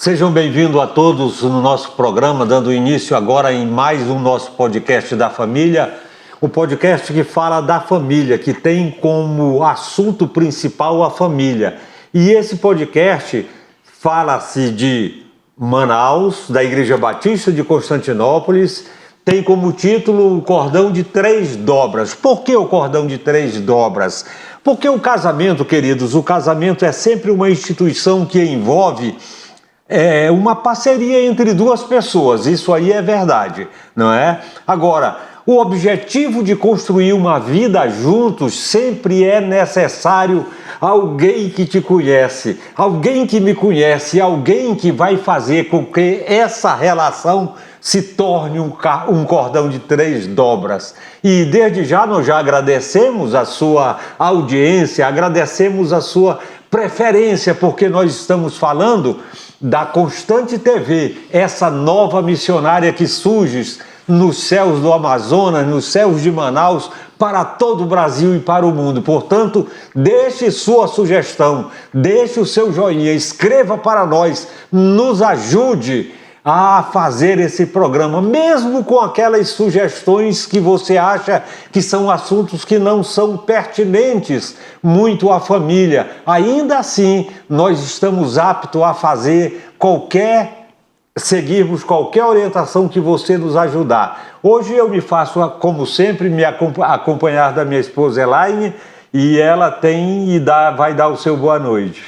Sejam bem-vindos a todos no nosso programa, dando início agora em mais um nosso podcast da família, o podcast que fala da família, que tem como assunto principal a família. E esse podcast fala-se de Manaus, da Igreja Batista de Constantinópolis, tem como título o Cordão de Três Dobras. Por que o Cordão de Três Dobras? Porque o casamento, queridos, o casamento é sempre uma instituição que envolve uma parceria entre duas pessoas, isso aí é verdade, não é? Agora, o objetivo de construir uma vida juntos sempre é necessário alguém que te conhece, alguém que me conhece, alguém que vai fazer com que essa relação se torne um cordão de três dobras. E desde já nós já agradecemos a sua audiência, agradecemos a sua preferência, porque nós estamos falando da Constante TV, essa nova missionária que surge nos céus do Amazonas, nos céus de Manaus, para todo o Brasil e para o mundo. Portanto, deixe sua sugestão, deixe o seu joinha, escreva para nós, nos ajude a fazer esse programa, mesmo com aquelas sugestões que você acha que são assuntos que não são pertinentes muito à família. Ainda assim, nós estamos aptos a seguirmos qualquer orientação que você nos ajudar. Hoje eu me faço, como sempre, me acompanhar da minha esposa Elaine, e ela vai dar o seu boa noite.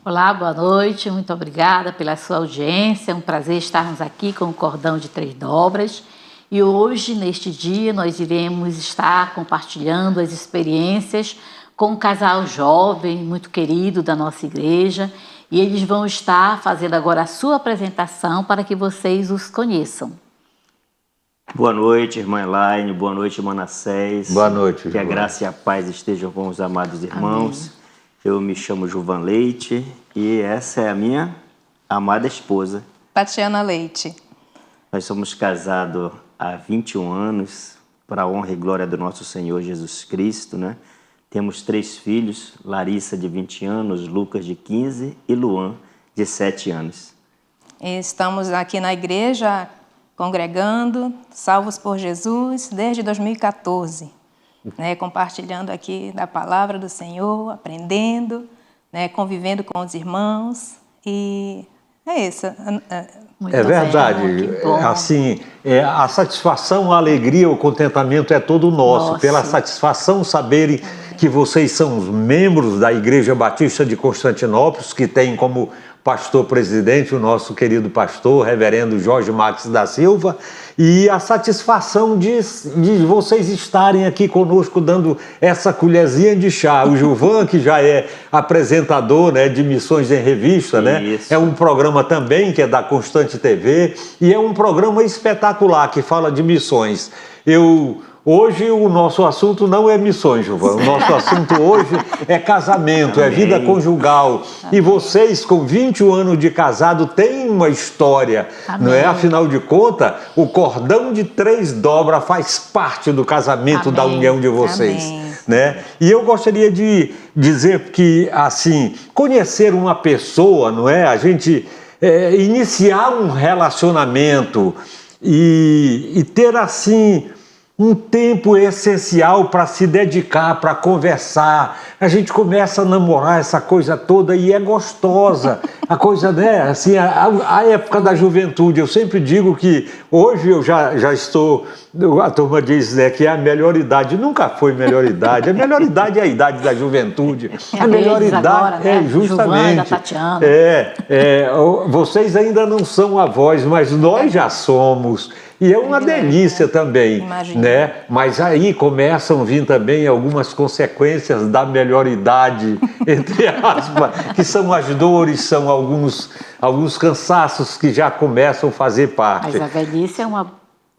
Olá, boa noite, muito obrigada pela sua audiência, é um prazer estarmos aqui com o Cordão de Três Dobras. E hoje, neste dia, nós iremos estar compartilhando as experiências com um casal jovem, muito querido da nossa igreja, e eles vão estar fazendo agora a sua apresentação para que vocês os conheçam. Boa noite, irmã Elaine, boa noite, Manassés. Boa noite, que a graça e a paz estejam com os amados irmãos. Amém. Eu me chamo Juvan Leite e essa é a minha amada esposa, Tatiana Leite. Nós somos casados há 21 anos, para a honra e glória do nosso Senhor Jesus Cristo, né? Temos 3 filhos, Larissa, de 20 anos, Lucas, de 15 e Luan, de 7 anos. Estamos aqui na igreja, congregando, salvos por Jesus, desde 2014. Compartilhando aqui da palavra do Senhor, aprendendo, convivendo com os irmãos, e é isso. É verdade, assim, a satisfação, a alegria, o contentamento é todo nosso, pela satisfação saberem que vocês são os membros da Igreja Batista de Constantinópolis, que tem como pastor-presidente o nosso querido pastor, reverendo Jorge Max da Silva, e a satisfação de vocês estarem aqui conosco dando essa colherzinha de chá. O Juvan, que já é apresentador, de Missões em Revista, é um programa também que é da Constante TV, e é um programa espetacular que fala de missões. Hoje o nosso assunto não é missões, Juvan. O nosso assunto hoje é casamento, é vida conjugal. E vocês, com 21 anos de casado, têm uma história, não é? Afinal de contas, o cordão de três dobras faz parte do casamento, da união de vocês. Né? E eu gostaria de dizer que, assim, conhecer uma pessoa, não é? A gente iniciar um relacionamento e ter, assim, um tempo essencial para se dedicar, para conversar. A gente começa a namorar essa coisa toda e é gostosa. A coisa, assim, a época da juventude. Eu sempre digo que hoje eu já estou... A turma diz, que é a melhor idade. Nunca foi melhor idade. A melhor idade é a idade da juventude. A melhor idade agora, justamente. Giovana, Tatiana. Vocês ainda não são avós, mas nós já somos. E é uma delícia também, né? Mas aí começam a vir também algumas consequências da melhor idade, entre aspas, que são as dores, são alguns cansaços que já começam a fazer parte. Mas a velhice é uma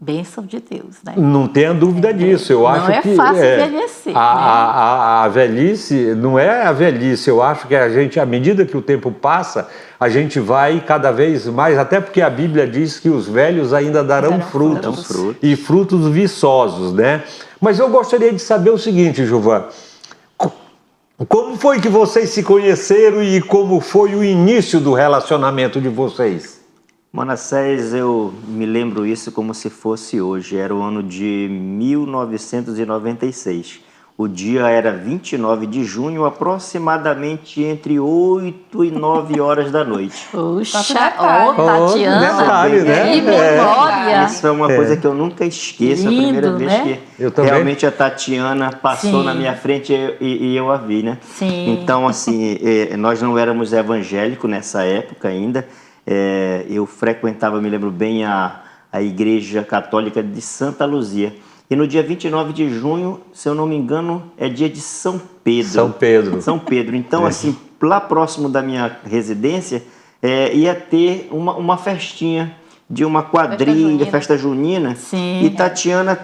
bênção de Deus, né? Não tenha dúvida disso. Eu acho que não é fácil envelhecer. A velhice não é a velhice. Eu acho que a gente, à medida que o tempo passa, a gente vai cada vez mais, até porque a Bíblia diz que os velhos ainda darão frutos. E frutos viçosos, né? Mas eu gostaria de saber o seguinte, Juvan. Como foi que vocês se conheceram e como foi o início do relacionamento de vocês? Manassés, eu me lembro isso como se fosse hoje. Era o ano de 1996. O dia era 29 de junho, aproximadamente entre 8 e 9 horas da noite. Puxa, detalhe. Tatiana, detalhe, né? que memória. Isso é uma coisa que eu nunca esqueço. A primeira Lindo, vez né? que Eu também. realmente a Tatiana passou Sim. na minha frente e eu a vi, né? Sim. Então, assim, nós não éramos evangélicos nessa época ainda. Eu frequentava, me lembro bem, a Igreja Católica de Santa Luzia. E no dia 29 de junho, se eu não me engano, é dia de São Pedro. São Pedro. São Pedro. Então, assim, lá próximo da minha residência, ia ter uma festinha de uma quadrilha, festa junina. Sim. E Tatiana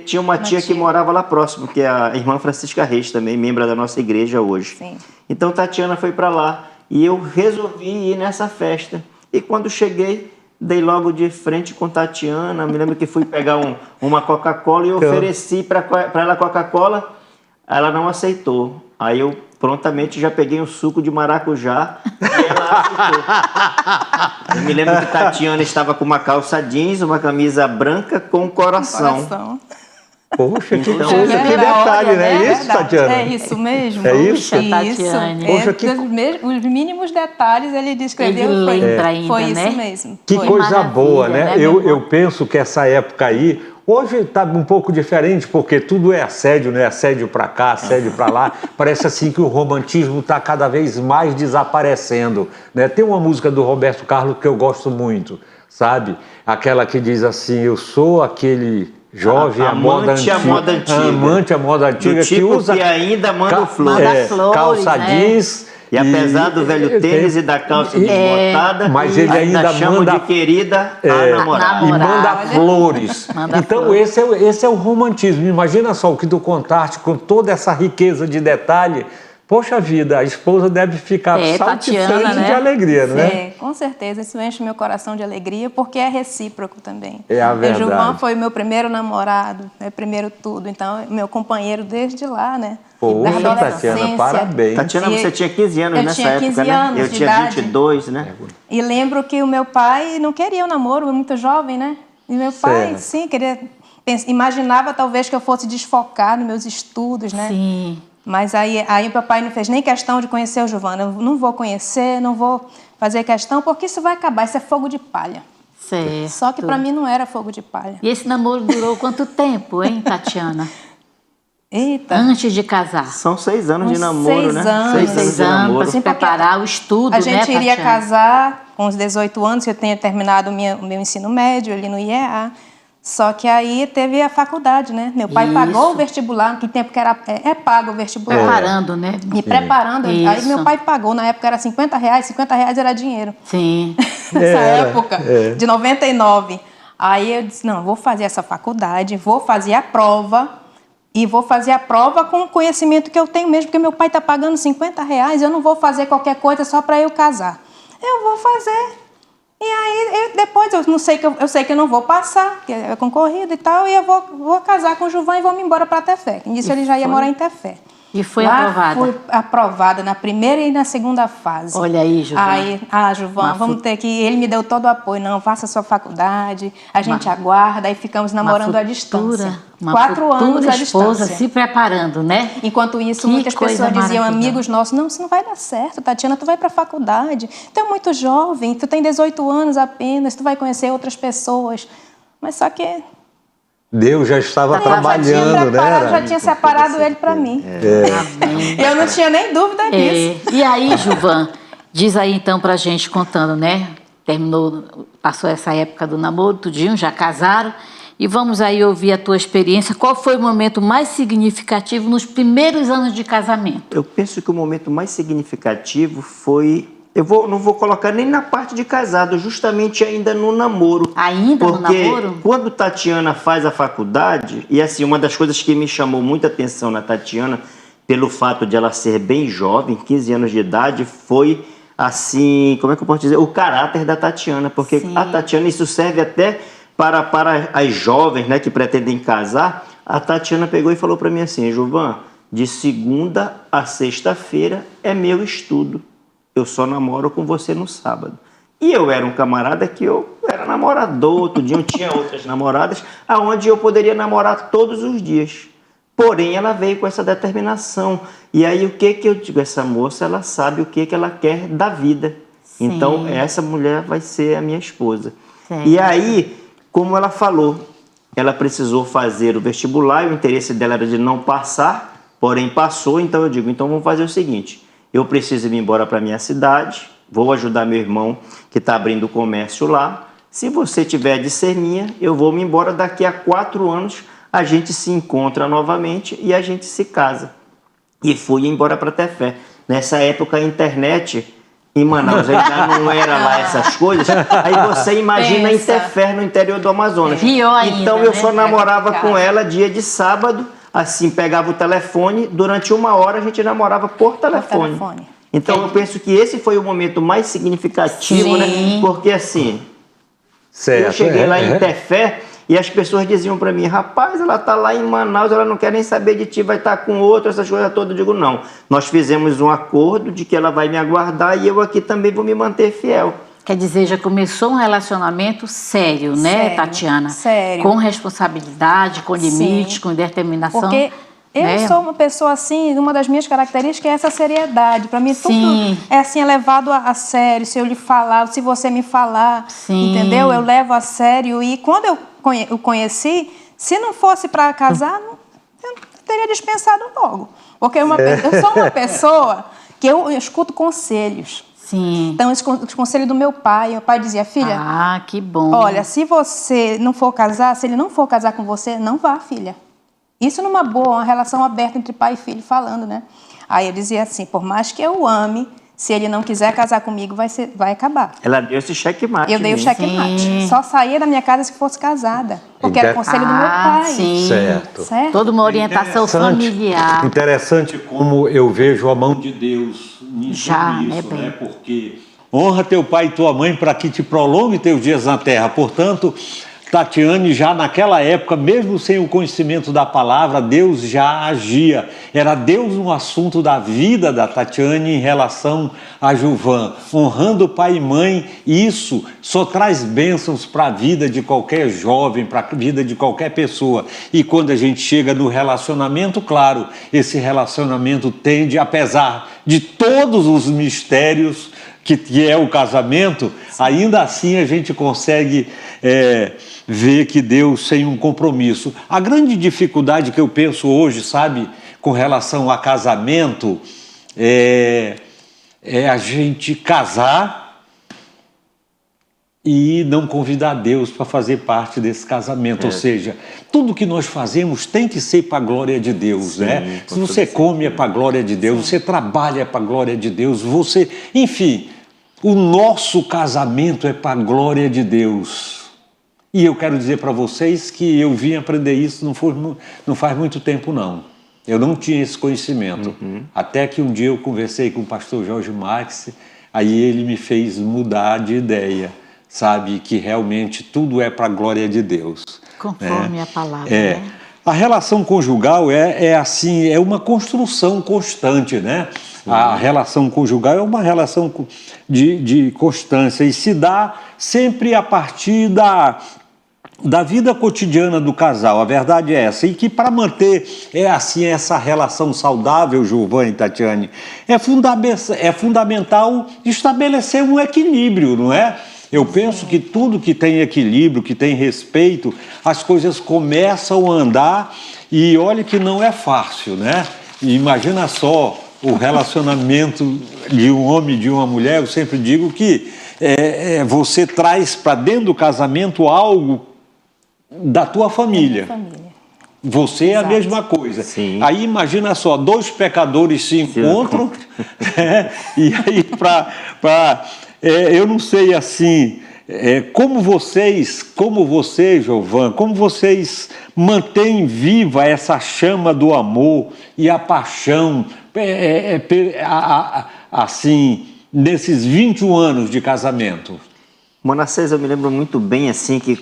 tinha uma tia que morava lá próximo, que é a irmã Francisca Reis, também membro da nossa igreja hoje. Sim. Então, Tatiana foi para lá e eu resolvi ir nessa festa. E quando cheguei, dei logo de frente com Tatiana. Me lembro que fui pegar uma Coca-Cola e ofereci para ela Coca-Cola. Ela não aceitou. Aí eu prontamente já peguei um suco de maracujá e ela aceitou. Eu me lembro que Tatiana estava com uma calça jeans, uma camisa branca com coração. Poxa, que Então, coisa, que detalhe, né? É Isso, verdade. Tatiana? É isso mesmo? É isso? Isso. Tatiane. Poxa, que- Os mínimos detalhes ele descreveu. Ele foi, lembra ainda, foi né? isso mesmo. Que Foi. coisa maravilha, boa, né? né, Eu, meu irmão? eu penso que essa época aí, hoje está um pouco diferente, porque tudo é assédio, né? Assédio para cá, assédio para lá. Parece assim que o romantismo está cada vez mais desaparecendo, né? Tem uma música do Roberto Carlos que eu gosto muito, sabe? Aquela que diz assim, eu sou aquele jovem à moda Amante à antiga. moda antiga. Amante à moda antiga Do tipo que usa... que ainda manda ca- flores. Manda flores, calça né? jeans... E apesar do velho tênis e da calça desbotada, mas ele ainda chama manda- de querida a namorada. E Namorada. manda flores. Manda então flores. esse é o romantismo. Imagina só o que tu contaste com toda essa riqueza de detalhe. Poxa vida, a esposa deve ficar saltitante Tatiana, né? de alegria, não é? É, com certeza, isso enche meu coração de alegria, porque é recíproco também. É a verdade. O Gilvan foi o meu primeiro namorado, primeiro tudo, então meu companheiro desde lá, né? Poxa, Da Tatiana, adolescência. parabéns. Tatiana, E você tinha 15 anos eu nessa tinha época, 15 né? anos Eu de tinha idade. 22, né? E lembro que o meu pai não queria o namoro, muito jovem, né? E meu pai, Certo. sim, queria... Imaginava talvez que eu fosse desfocar nos meus estudos, né? Sim. Mas aí o papai não fez nem questão de conhecer o Giovana. Eu não vou conhecer, não vou fazer questão, porque isso vai acabar, isso é fogo de palha. Certo. Só que para mim não era fogo de palha. E esse namoro durou quanto tempo, hein, Tatiana? Eita, Antes de casar. São 6 anos de Uns namoro, 6 né? anos. 6 anos 6 de anos namoro. para se Sim, porque preparar o estudo, a gente né, iria Tatiana? casar com os 18 anos, que eu tinha terminado o meu ensino médio ali no IEA. Só que aí teve a faculdade, né? Meu pai Isso. pagou o vestibular, que tempo que era pago o vestibular. Preparando, né? Me preparando. Aí Isso. meu pai pagou, na época era R$50 era dinheiro. Sim. Nessa Era, época, de 99. Aí eu disse, não, vou fazer essa faculdade, vou fazer a prova, e vou fazer a prova com o conhecimento que eu tenho mesmo, porque meu pai está pagando R$50, eu não vou fazer qualquer coisa só para eu casar. Eu vou fazer. E aí, depois, eu sei que eu não vou passar, que é concorrido e tal, e eu vou casar com o Gilvan e vou me embora para Tefé. Nisso ele já ia morar em Tefé. E foi Lá aprovada. Fui aprovada na primeira e na segunda fase. Olha aí, Gilvan. Aí, Gilvan, Uma vamos ter que... Ele me deu todo o apoio. Não, faça a sua faculdade, a gente aguarda. Aí ficamos namorando à distância. Uma 4 anos à esposa distância. se preparando, né? Enquanto isso, Que muitas coisa pessoas diziam, maravilhosa. amigos nossos, não, isso não vai dar certo, Tatiana, tu vai para a faculdade, tu é muito jovem, tu tem 18 anos apenas, tu vai conhecer outras pessoas. Mas só que Deus já estava trabalhando, né? já tinha separado ele para mim. Amém. Eu não tinha nem dúvida disso. E aí, Gilvan, diz aí então pra gente contando, né? Passou essa época do namoro, tudinho, já casaram. E vamos aí ouvir a tua experiência. Qual foi o momento mais significativo nos primeiros anos de casamento? Eu penso que o momento mais significativo foi... não vou colocar nem na parte de casado, justamente ainda no namoro. Ainda no Porque namoro? quando Tatiana faz a faculdade, e assim, uma das coisas que me chamou muita atenção na Tatiana, pelo fato de ela ser bem jovem, 15 anos de idade, foi assim, como é que eu posso dizer? O caráter da Tatiana, porque Sim. a Tatiana, isso serve até para as jovens, né, que pretendem casar. A Tatiana pegou e falou para mim assim, Gilvan, de segunda a sexta-feira é meu estudo. Eu só namoro com você no sábado. E eu era um camarada que eu era namorador, outro dia eu tinha outras namoradas, aonde eu poderia namorar todos os dias. Porém, ela veio com essa determinação. E aí, o que eu digo? Essa moça, ela sabe o que ela quer da vida. Sim. Então, essa mulher vai ser a minha esposa. Sim. E aí, como ela falou, ela precisou fazer o vestibular, e o interesse dela era de não passar, porém passou. Então, eu digo, então vamos fazer o seguinte, eu preciso ir embora para minha cidade, vou ajudar meu irmão que está abrindo o comércio lá. Se você tiver de ser minha, eu vou me embora. Daqui a 4 anos a gente se encontra novamente e a gente se casa. E fui embora para Tefé. Nessa época a internet em Manaus ainda não era lá essas coisas. Aí você imagina em Tefé, no interior do Amazonas. Pior ainda, então eu só né? namorava com ela dia de sábado. Assim, pegava o telefone, durante 1 hora a gente namorava por telefone. Então eu penso que esse foi o momento mais significativo, Sim. né? Porque assim, Certo, eu cheguei lá em Tefé e as pessoas diziam para mim, rapaz, ela tá lá em Manaus, ela não quer nem saber de ti, vai estar com outro, essas coisas todas. Eu digo, não, nós fizemos um acordo de que ela vai me aguardar e eu aqui também vou me manter fiel. Quer dizer, já começou um relacionamento sério, né, Sério, Tatiana? sério. Com responsabilidade, com limite, Sim. com determinação. Porque eu né? sou uma pessoa assim, uma das minhas características é essa seriedade. Para mim, tudo Sim. é assim, é levado a sério. Se eu lhe falar, se você me falar, Sim. entendeu? Eu levo a sério. E quando eu o conheci, se não fosse para casar, eu teria dispensado logo. Porque eu sou uma pessoa que eu escuto conselhos. Sim. Então, os conselhos do meu pai. Meu pai dizia, filha, Ah, que bom. olha, se você não for casar, se ele não for casar com você, não vá, filha. Isso numa boa, uma relação aberta entre pai e filho, falando, né? Aí eu dizia assim, por mais que eu ame, se ele não quiser casar comigo, vai acabar. Ela deu esse checkmate. Eu dei o mesmo. checkmate. Sim. Só saía da minha casa se fosse casada. Porque era conselho do meu pai. Sim. Certo. Certo? Toda uma orientação familiar. Interessante como eu vejo a mão de Deus nisso, Já, né, bem? né? Porque honra teu pai e tua mãe para que te prolongue teus dias na terra. Portanto, Tatiane, já naquela época, mesmo sem o conhecimento da palavra, Deus já agia. Era Deus no assunto da vida da Tatiane em relação a Gilvan. Honrando pai e mãe, isso só traz bênçãos para a vida de qualquer jovem, para a vida de qualquer pessoa. E quando a gente chega no relacionamento, claro, esse relacionamento tende, apesar de todos os mistérios que é o casamento, ainda assim a gente consegue ver que Deus tem um compromisso. A grande dificuldade que eu penso hoje, sabe, com relação a casamento, é a gente casar e não convidar Deus para fazer parte desse casamento. Ou seja, tudo que nós fazemos tem que ser para a glória de Deus, né? Se você come é para a glória de Deus, você trabalha é para a glória de Deus, enfim, o nosso casamento é para a glória de Deus. E eu quero dizer para vocês que eu vim aprender isso não faz muito tempo, não. Eu não tinha esse conhecimento. Até que um dia eu conversei com o pastor Jorge Max, aí ele me fez mudar de ideia, sabe? Que realmente tudo é para a glória de Deus. Conforme a palavra, né? A relação conjugal assim, é uma construção constante, né? A relação conjugal é uma relação de constância e se dá sempre a partir da vida cotidiana do casal. A verdade é essa. E que para manter essa relação saudável, Gilvan e Tatiane, é fundamental estabelecer um equilíbrio, não é? Eu penso que tudo que tem equilíbrio, que tem respeito, as coisas começam a andar e olha que não é fácil, né? E imagina só o relacionamento de um homem e de uma mulher. Eu sempre digo que você traz para dentro do casamento algo da tua família. Você é a mesma coisa. Sim. Aí imagina só, 2 pecadores se encontram e aí eu não sei assim, como você, Gilvan, como vocês mantêm viva essa chama do amor e a paixão, assim, nesses 21 anos de casamento? Manassés, eu me lembro muito bem assim que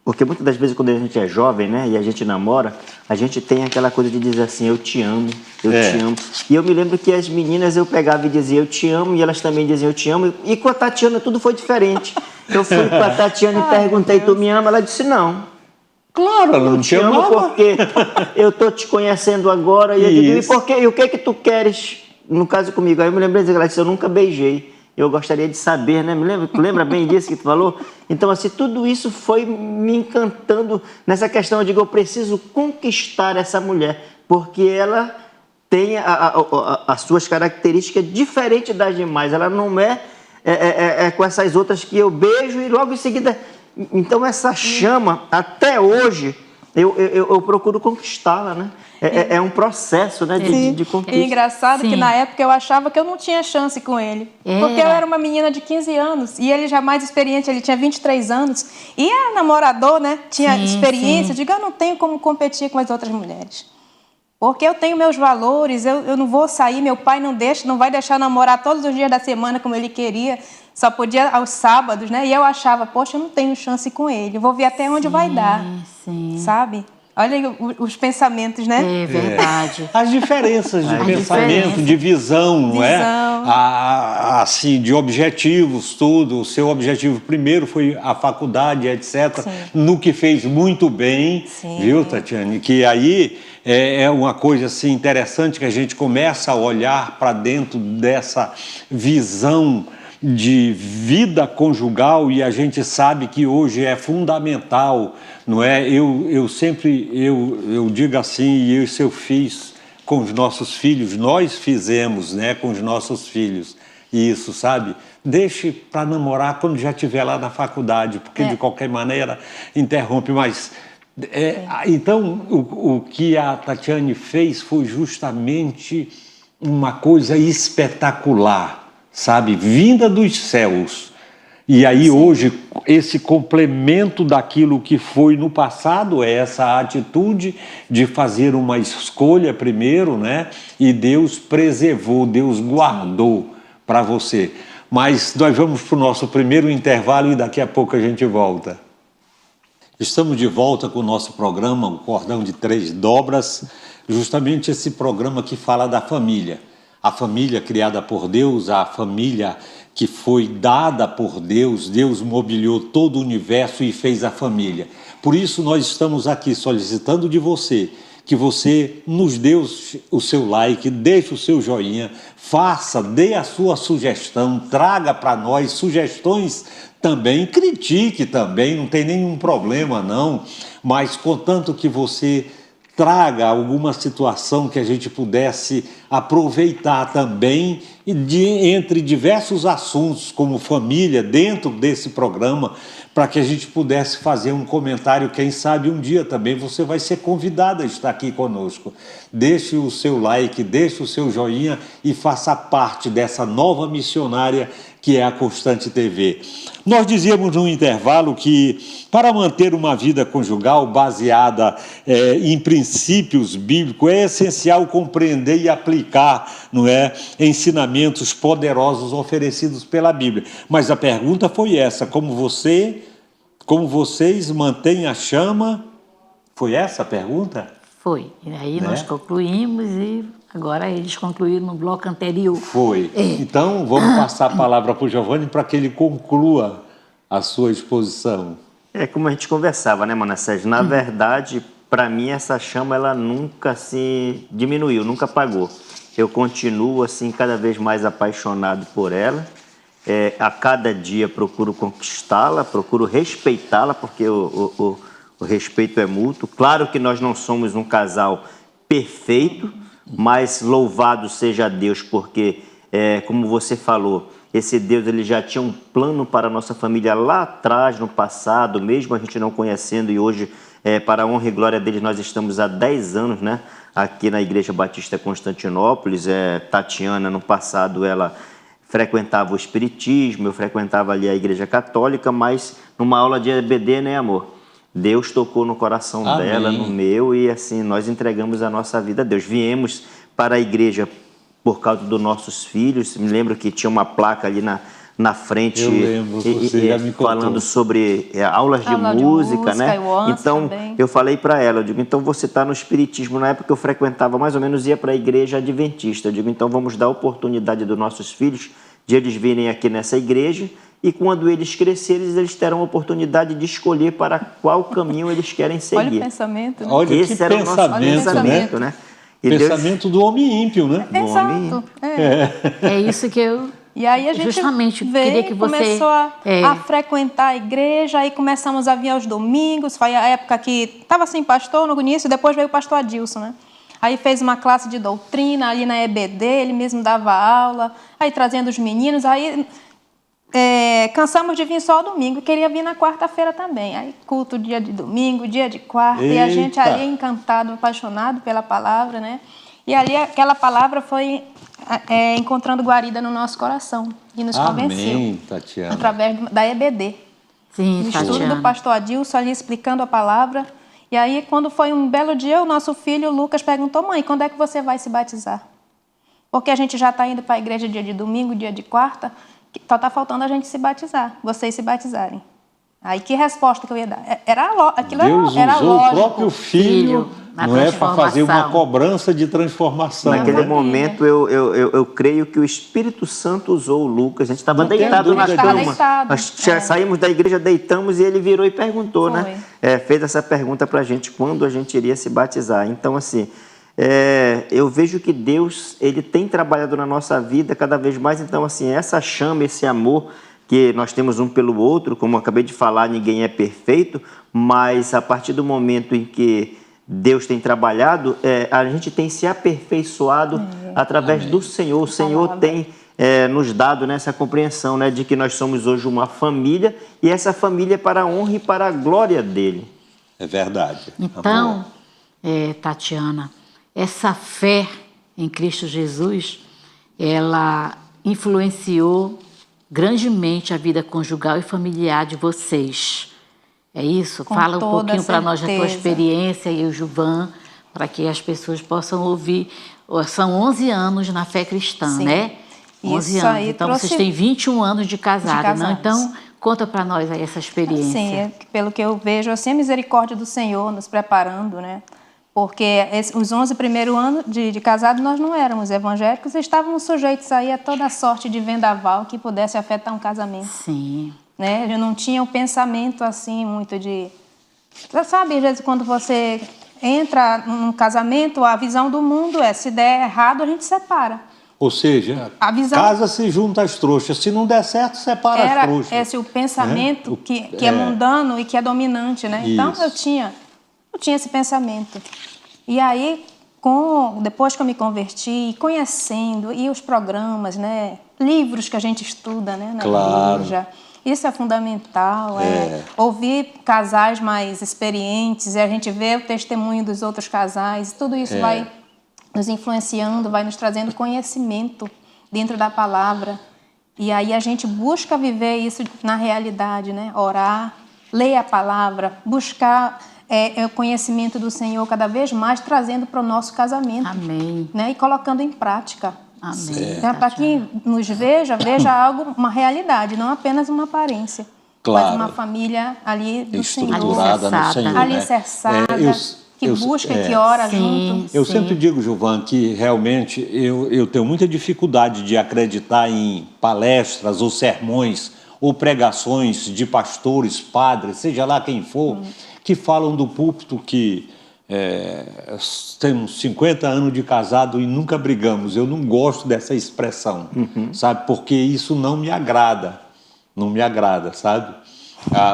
Porque muitas das vezes quando a gente é jovem, né, e a gente namora, a gente tem aquela coisa de dizer assim, eu te amo, eu te amo. E eu me lembro que as meninas eu pegava e dizia eu te amo, e elas também diziam eu te amo. E com a Tatiana tudo foi diferente. Eu fui com a Tatiana e perguntei, tu me ama? Ela disse não. Claro, ela não te amo amava. porque eu tô te conhecendo agora. E eu digo, e o que é que tu queres, no caso comigo? Aí eu me lembrei, ela disse, eu nunca beijei. Eu gostaria de saber, né? Lembra bem disso que tu falou? Então, assim, tudo isso foi me encantando nessa questão. Eu digo, eu preciso conquistar essa mulher, porque ela tem as suas características diferentes das demais. Ela não é com essas outras que eu beijo e logo em seguida... Então, essa chama, até hoje, eu procuro conquistá-la, né? É um processo, né, de conquista. E engraçado que na época eu achava que eu não tinha chance com ele. Porque eu era uma menina de 15 anos e ele já mais experiente, ele tinha 23 anos. E era namorador, né? Tinha experiência. Eu digo, eu não tenho como competir com as outras mulheres. Porque eu tenho meus valores, eu não vou sair, meu pai não vai deixar eu namorar todos os dias da semana como ele queria. Só podia aos sábados, né? E eu achava, poxa, eu não tenho chance com ele. Eu vou ver até onde vai dar, sabe? Olha aí os pensamentos, né? É verdade. As diferenças de pensamento, de visão, não é? Assim, de objetivos, tudo. O seu objetivo primeiro foi a faculdade, etc. No que fez muito bem, viu, Tatiane? Que aí é uma coisa assim, interessante que a gente começa a olhar para dentro dessa visão de vida conjugal e a gente sabe que hoje é fundamental, não é? Eu sempre digo assim, e isso eu fiz com os nossos filhos, nós fizemos, né, com os nossos filhos, isso, sabe? Deixe para namorar quando já estiver lá na faculdade, porque de qualquer maneira interrompe, mas... Então, o que a Tatiane fez foi justamente uma coisa espetacular, sabe, vinda dos céus. E aí hoje esse complemento daquilo que foi no passado é essa atitude de fazer uma escolha primeiro, né? E Deus preservou, Deus guardou para você. Mas nós vamos para o nosso primeiro intervalo e daqui a pouco a gente volta. Estamos de volta com o nosso programa, o Cordão de Três Dobras, justamente esse programa que fala da família. A família criada por Deus, a família que foi dada por Deus, Deus mobiliou todo o universo e fez a família. Por isso nós estamos aqui solicitando de você, que você nos dê o seu like, deixe o seu joinha, dê a sua sugestão, traga para nós sugestões também, critique também, não tem nenhum problema não, mas contanto que você traga alguma situação que a gente pudesse aproveitar também entre diversos assuntos, como família, dentro desse programa, para que a gente pudesse fazer um comentário. Quem sabe um dia também você vai ser convidado a estar aqui conosco. Deixe o seu like, deixe o seu joinha e faça parte dessa nova missionária que é a Constante TV. Nós dizíamos no intervalo que para manter uma vida conjugal baseada em princípios bíblicos é essencial compreender e aplicar, não é, ensinamentos poderosos oferecidos pela Bíblia. Mas a pergunta foi essa, como vocês mantêm a chama? Foi essa a pergunta? Foi. E aí nós concluímos e agora eles concluíram no bloco anterior. Foi. Então, vamos passar a palavra para o Giovanni para que ele conclua a sua exposição. É como a gente conversava, né, Manassés? Na verdade, para mim, essa chama ela nunca se diminuiu, nunca apagou. Eu continuo, assim, cada vez mais apaixonado por ela. A cada dia procuro conquistá-la, procuro respeitá-la, porque o respeito é mútuo. Claro que nós não somos um casal perfeito, mas louvado seja Deus, porque, como você falou, esse Deus ele já tinha um plano para a nossa família lá atrás, no passado, mesmo a gente não conhecendo, e hoje, para a honra e glória dele, nós estamos há 10 anos, né, aqui na Igreja Batista Constantinópolis. Tatiana, no passado, ela frequentava o Espiritismo, eu frequentava ali a Igreja Católica, mas numa aula de EBD, né, amor? Deus tocou no coração dela, no meu, e assim, nós entregamos a nossa vida a Deus. Viemos para a igreja por causa dos nossos filhos. Me lembro que tinha uma placa ali na frente, Eu lembro, você já me contou. falando sobre aulas de Aula de música, música, né? e once Então, também. eu falei para ela, eu digo, então você está no espiritismo. Na época eu frequentava mais ou menos, ia para a igreja adventista. Eu digo, então vamos dar oportunidade dos nossos filhos de eles virem aqui nessa igreja, e quando eles crescerem, eles terão a oportunidade de escolher para qual caminho eles querem seguir. Olha o pensamento, né? Olha Esse que era o nosso pensamento, né? E pensamento do homem ímpio, né? Exato. É isso que eu E aí a gente justamente veio, queria que você começou a frequentar a igreja, aí começamos a vir aos domingos, foi a época que estava sem pastor no início, depois veio o pastor Adilson, né? Aí fez uma classe de doutrina ali na EBD, ele mesmo dava aula, aí trazendo os meninos, aí cansamos de vir só ao domingo, queria vir na quarta-feira também. Aí culto dia de domingo, dia de quarta, e a gente Eita! ali encantado, apaixonado pela palavra, né? E ali aquela palavra foi encontrando guarida no nosso coração e nos convenceu. Amém, Tatiana. Através da EBD. Sim, O estudo do Tatiana. pastor Adilson ali explicando a palavra. E aí, quando foi um belo dia, o nosso filho, Lucas, perguntou, mãe, quando é que você vai se batizar? Porque a gente já está indo para a igreja dia de domingo, dia de quarta, só está faltando a gente se batizar, vocês se batizarem. Aí, que resposta que eu ia dar? Aquilo Deus era usou lógico. o próprio filho, na não é para fazer uma transformação. cobrança de transformação. Naquele né? momento, eu creio que o Espírito Santo usou o Lucas. A gente estava Não tenho deitado na dúvida cama. disso. Deitado, Nós saímos da igreja, deitamos e ele virou e perguntou, né? Fez essa pergunta para a gente, quando a gente iria se batizar. Então, assim, eu vejo que Deus, ele tem trabalhado na nossa vida cada vez mais. Então, assim, essa chama, esse amor que nós temos um pelo outro, como eu acabei de falar, ninguém é perfeito, mas a partir do momento em que Deus tem trabalhado, a gente tem se aperfeiçoado através do Senhor. O Senhor tem nos dado essa compreensão, né, de que nós somos hoje uma família, e essa família é para a honra e para a glória dele. É verdade. Então, Tatiana, essa fé em Cristo Jesus, ela influenciou grandemente a vida conjugal e familiar de vocês. É isso? Com Fala um toda pouquinho para nós da tua certeza. experiência e o Juvan, para que as pessoas possam ouvir. São 11 anos na fé cristã, Sim. né? 11 Isso anos. aí Então, trouxe- vocês têm 21 anos de casado, não? casados. Então, conta para nós aí essa experiência. Sim, pelo que eu vejo, assim, a misericórdia do Senhor nos preparando, né? Porque os 11 primeiros anos de casado nós não éramos evangélicos e estávamos sujeitos aí a toda sorte de vendaval que pudesse afetar um casamento, Sim. né? Eu não tinha um pensamento assim muito de... Você sabe, às vezes quando você entra num casamento, a visão do mundo se der errado, a gente separa. Ou seja, A visão- casa se junta às trouxas. Se não der certo, separa as Era trouxas. esse o pensamento Né? que é mundano e que é dominante, né? Então Isso. eu tinha esse pensamento. E aí, depois que eu me converti, conhecendo, e os programas, né? Livros que a gente estuda, né? Na Claro. igreja. Isso é fundamental. Ouvir casais mais experientes, e a gente vê o testemunho dos outros casais. Tudo isso vai nos influenciando, vai nos trazendo conhecimento dentro da palavra. E aí a gente busca viver isso na realidade, né? Orar, ler a palavra, buscar o conhecimento do Senhor cada vez mais, trazendo para o nosso casamento. Amém. Né? E colocando em prática. Amém. Né? Para quem nos veja algo, uma realidade, não apenas uma aparência. Claro. Mas uma família ali do Estruturada no Alicerçada. Senhor. Alicerçada, Né? que busca e que ora Sim. junto. Eu sempre digo, Gilvan, que realmente eu tenho muita dificuldade de acreditar em palestras ou sermões ou pregações de pastores, padres, seja lá quem for, que falam do púlpito que temos 50 anos de casado e nunca brigamos. Eu não gosto dessa expressão, sabe? Porque isso não me agrada. Não me agrada, sabe?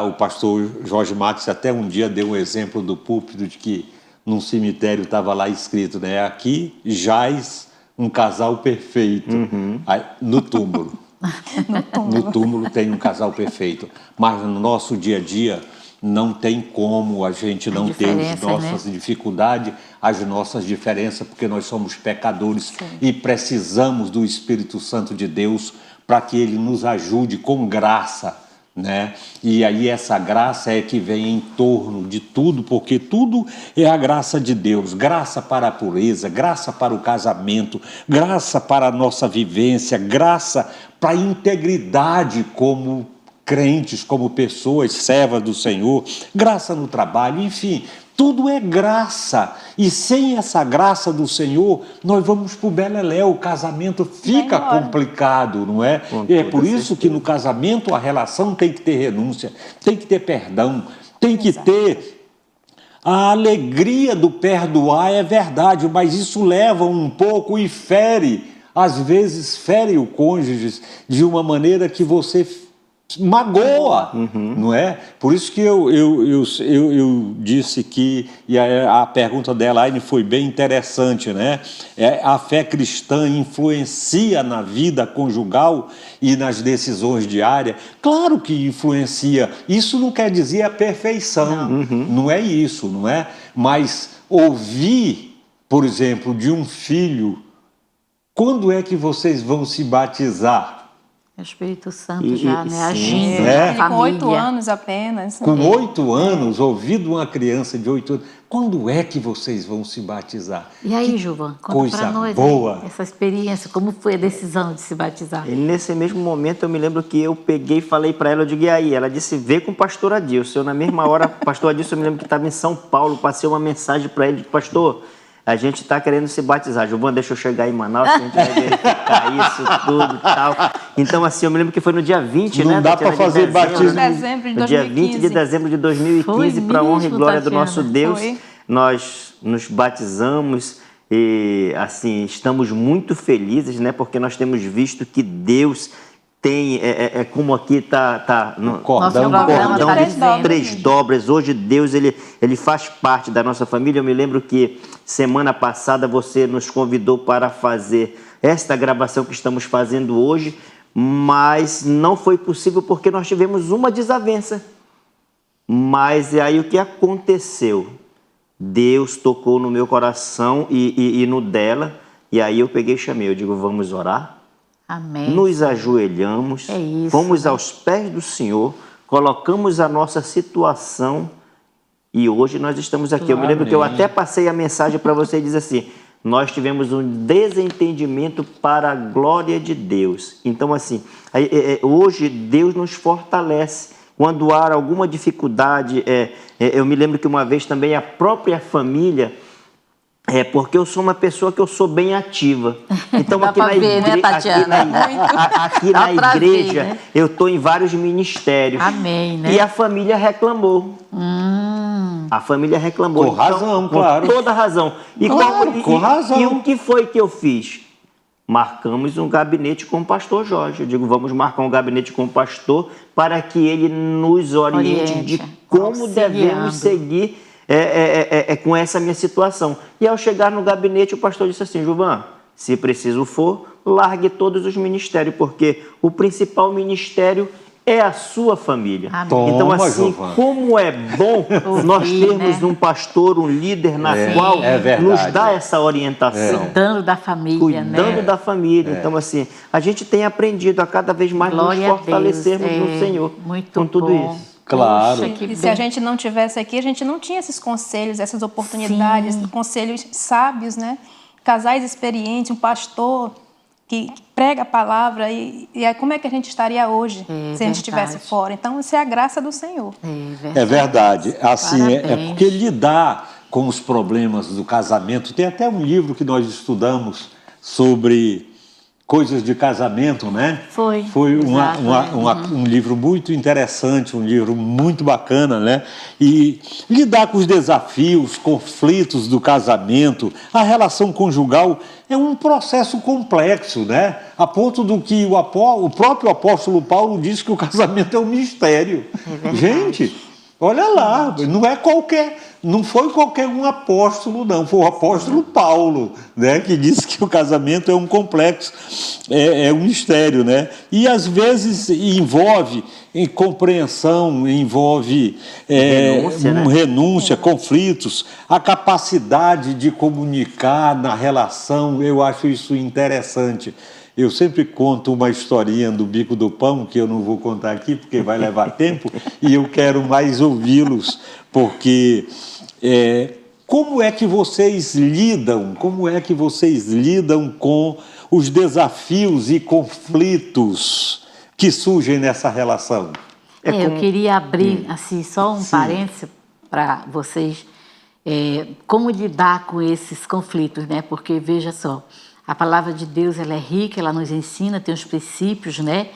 O pastor Jorge Max até um dia deu um exemplo do púlpito de que num cemitério estava lá escrito, né? Aqui jaz um casal perfeito. Aí, no túmulo. No túmulo tem um casal perfeito. Mas no nosso dia a dia não tem como a gente não ter as nossas dificuldades, as nossas diferenças, porque nós somos pecadores e precisamos do Espírito Santo de Deus para que Ele nos ajude com graça, né? E aí essa graça é que vem em torno de tudo, porque tudo é a graça de Deus, graça para a pureza, graça para o casamento, graça para a nossa vivência, graça para a integridade como crentes, como pessoas servas do Senhor, graça no trabalho, enfim, tudo é graça. E sem essa graça do Senhor, nós vamos para o beleléu, o casamento fica complicado, não é? É por isso que no casamento a relação tem que ter renúncia, tem que ter perdão, tem que ter a alegria do perdoar, é verdade, mas isso leva um pouco e fere, às vezes fere o cônjuge de uma maneira que você magoa, não é? Por isso que eu disse que, e a pergunta da Elaine foi bem interessante, né? A fé cristã influencia na vida conjugal e nas decisões diárias? Claro que influencia. Isso não quer dizer a perfeição, não é isso, não é? Mas ouvir, por exemplo, de um filho, quando é que vocês vão se batizar? O Espírito Santo já, né, agindo É. na Com 8 família. anos apenas. Com 8 anos, ouvir de uma criança de 8 anos, quando é que vocês vão se batizar? E aí, Gilvan, conta coisa para nós boa. aí, essa experiência, como foi a decisão de se batizar? E nesse mesmo momento eu me lembro que eu peguei e falei para ela, eu digo, e aí? Ela disse, vê com o pastor Adilson. Eu, na mesma hora, o pastor Adilson, eu me lembro que estava em São Paulo, passei uma mensagem para ele, pastor, a gente está querendo se batizar. Gilvan, deixa eu chegar em Manaus, que a gente vai verificar isso tudo e tal. Então, assim, eu me lembro que foi no dia 20, Não né? dá para fazer batismo. Dezembro de No dia 2015. 20 de dezembro de 2015, Foi para a honra e mesmo, glória do Tatiana? nosso Deus, Foi. nós nos batizamos e, assim, estamos muito felizes, né? Porque nós temos visto que Deus tem, como aqui está no Cordão, Nosso programa cordão tá de dizendo. 3 dobras. Hoje Deus ele faz parte da nossa família. Eu me lembro que semana passada você nos convidou para fazer esta gravação que estamos fazendo hoje, mas não foi possível porque nós tivemos uma desavença. Mas aí o que aconteceu? Deus tocou no meu coração e no dela, e aí eu peguei e chamei, eu digo, vamos orar? Amém. Nos ajoelhamos, É isso, fomos né? aos pés do Senhor, colocamos a nossa situação e hoje nós estamos aqui. Eu me lembro que eu até passei a mensagem para você e diz assim, nós tivemos um desentendimento para a glória de Deus. Então, assim, hoje Deus nos fortalece. Quando há alguma dificuldade, eu me lembro que uma vez também a própria família... porque eu sou uma pessoa que eu sou bem ativa. Então, Dá aqui pra na, ver, né, Tatiana? aqui Dá na pra ver, igreja, né? eu estou em vários ministérios. Amém, né? E a família reclamou. A família reclamou. Com razão, com claro. toda razão. E, Claro, com razão. E o que foi que eu fiz? Marcamos um gabinete com o pastor Jorge. Eu digo, vamos marcar um gabinete com o pastor para que ele nos oriente de como auxiliando. devemos seguir com essa minha situação. E ao chegar no gabinete, o pastor disse assim, Gilvan, se preciso for, largue todos os ministérios, porque o principal ministério é a sua família. Amém. Então, Toma, assim, Gilvan. como é bom nós termos né? um pastor, um líder na qual é verdade. nos dá essa orientação. Cuidando da família, Cuidando né? da família. Então, assim, a gente tem aprendido a cada vez mais Glória a nos fortalecermos Deus. no Senhor Muito com tudo bom. isso. Claro. Poxa, que E se bem. a gente não tivesse aqui, a gente não tinha esses conselhos, essas oportunidades, conselhos sábios, né? Casais experientes, um pastor que prega a palavra. E aí, como é que a gente estaria hoje se a gente estivesse verdade. fora? Então, isso é a graça do Senhor. É verdade. Assim, é Parabéns. porque lidar com os problemas do casamento, tem até um livro que nós estudamos sobre coisas de casamento, né? Foi, exato, um livro muito interessante, um livro muito bacana, né? E lidar com os desafios, conflitos do casamento, a relação conjugal é um processo complexo, né? A ponto do que o próprio apóstolo Paulo diz que o casamento é um mistério. Gente, olha lá, não foi qualquer um apóstolo, não, foi o apóstolo Paulo, né, que disse que o casamento é um complexo, é um mistério, né? E às vezes envolve incompreensão, envolve renúncia, conflitos, a capacidade de comunicar na relação, eu acho isso interessante. Eu sempre conto uma historinha do Bico do Pão, que eu não vou contar aqui porque vai levar tempo, e eu quero mais ouvi-los, porque como é que vocês lidam com os desafios e conflitos que surgem nessa relação? Eu queria abrir assim, só um parêntese para vocês, como lidar com esses conflitos, né? Porque, veja só, a palavra de Deus ela é rica, ela nos ensina, tem os princípios, né?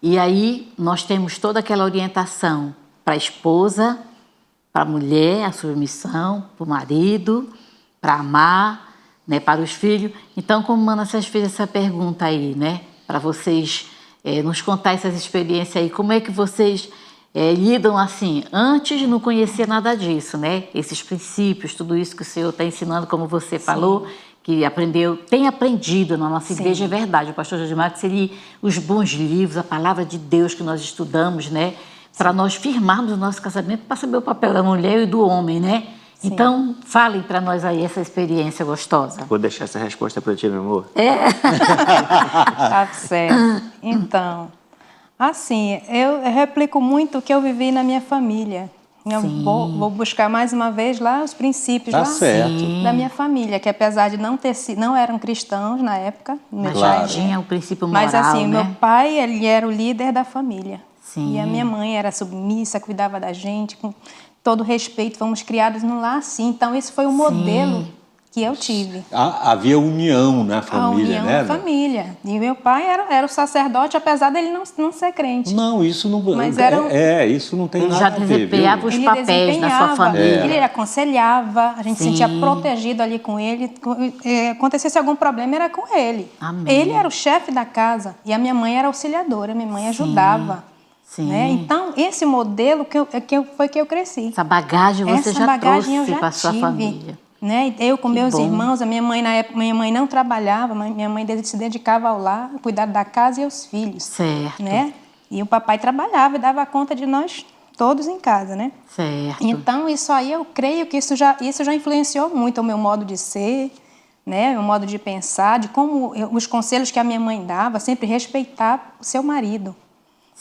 E aí nós temos toda aquela orientação para a esposa, para a mulher, a submissão, para o marido, para amar, né? Para os filhos. Então, como Manassés fez essa pergunta aí, né? Para vocês nos contar essas experiências aí, como é que vocês lidam assim? Antes não conhecia nada disso, né? Esses princípios, tudo isso que o Senhor está ensinando, como você falou, que tem aprendido na nossa igreja, é verdade. O pastor Jorge Marques, os bons livros, a palavra de Deus que nós estudamos, né? Para nós firmarmos o nosso casamento, para saber o papel da mulher e do homem, né? Sim. Então, falem para nós aí essa experiência gostosa. Vou deixar essa resposta para ti, meu amor. Tá certo. Então, assim, eu replico muito o que eu vivi na minha família. Eu vou buscar mais uma vez lá os princípios da minha família, que apesar de não eram cristãos na época, mas já tinha o princípio moral, mas assim, né? meu pai, ele era o líder da família. Sim. E a minha mãe era submissa, cuidava da gente, com todo respeito, fomos criados no lar assim. Então, esse foi o modelo que eu tive. Havia união na família, né? Na família. E meu pai era o sacerdote, apesar dele não ser crente. Não, isso não... Mas isso não tem ele nada a ver. Ele já desempenhava os papéis da sua família. Ele aconselhava, a gente se sentia protegido ali com ele. Acontecesse algum problema, era com ele. Amém. Ele era o chefe da casa e a minha mãe era auxiliadora, minha mãe ajudava. Sim. Né? Então, esse modelo foi que eu cresci. Essa bagagem você já trouxe para a sua família. Né? Eu com meus irmãos, a minha mãe na época, minha mãe não trabalhava, minha mãe se dedicava ao lar, cuidar da casa e aos filhos. Certo. Né? E o papai trabalhava e dava conta de nós todos em casa, né? Certo. Então, isso aí eu creio que isso já influenciou muito o meu modo de ser, né? O meu modo de pensar, de como os conselhos que a minha mãe dava, sempre respeitar o seu marido.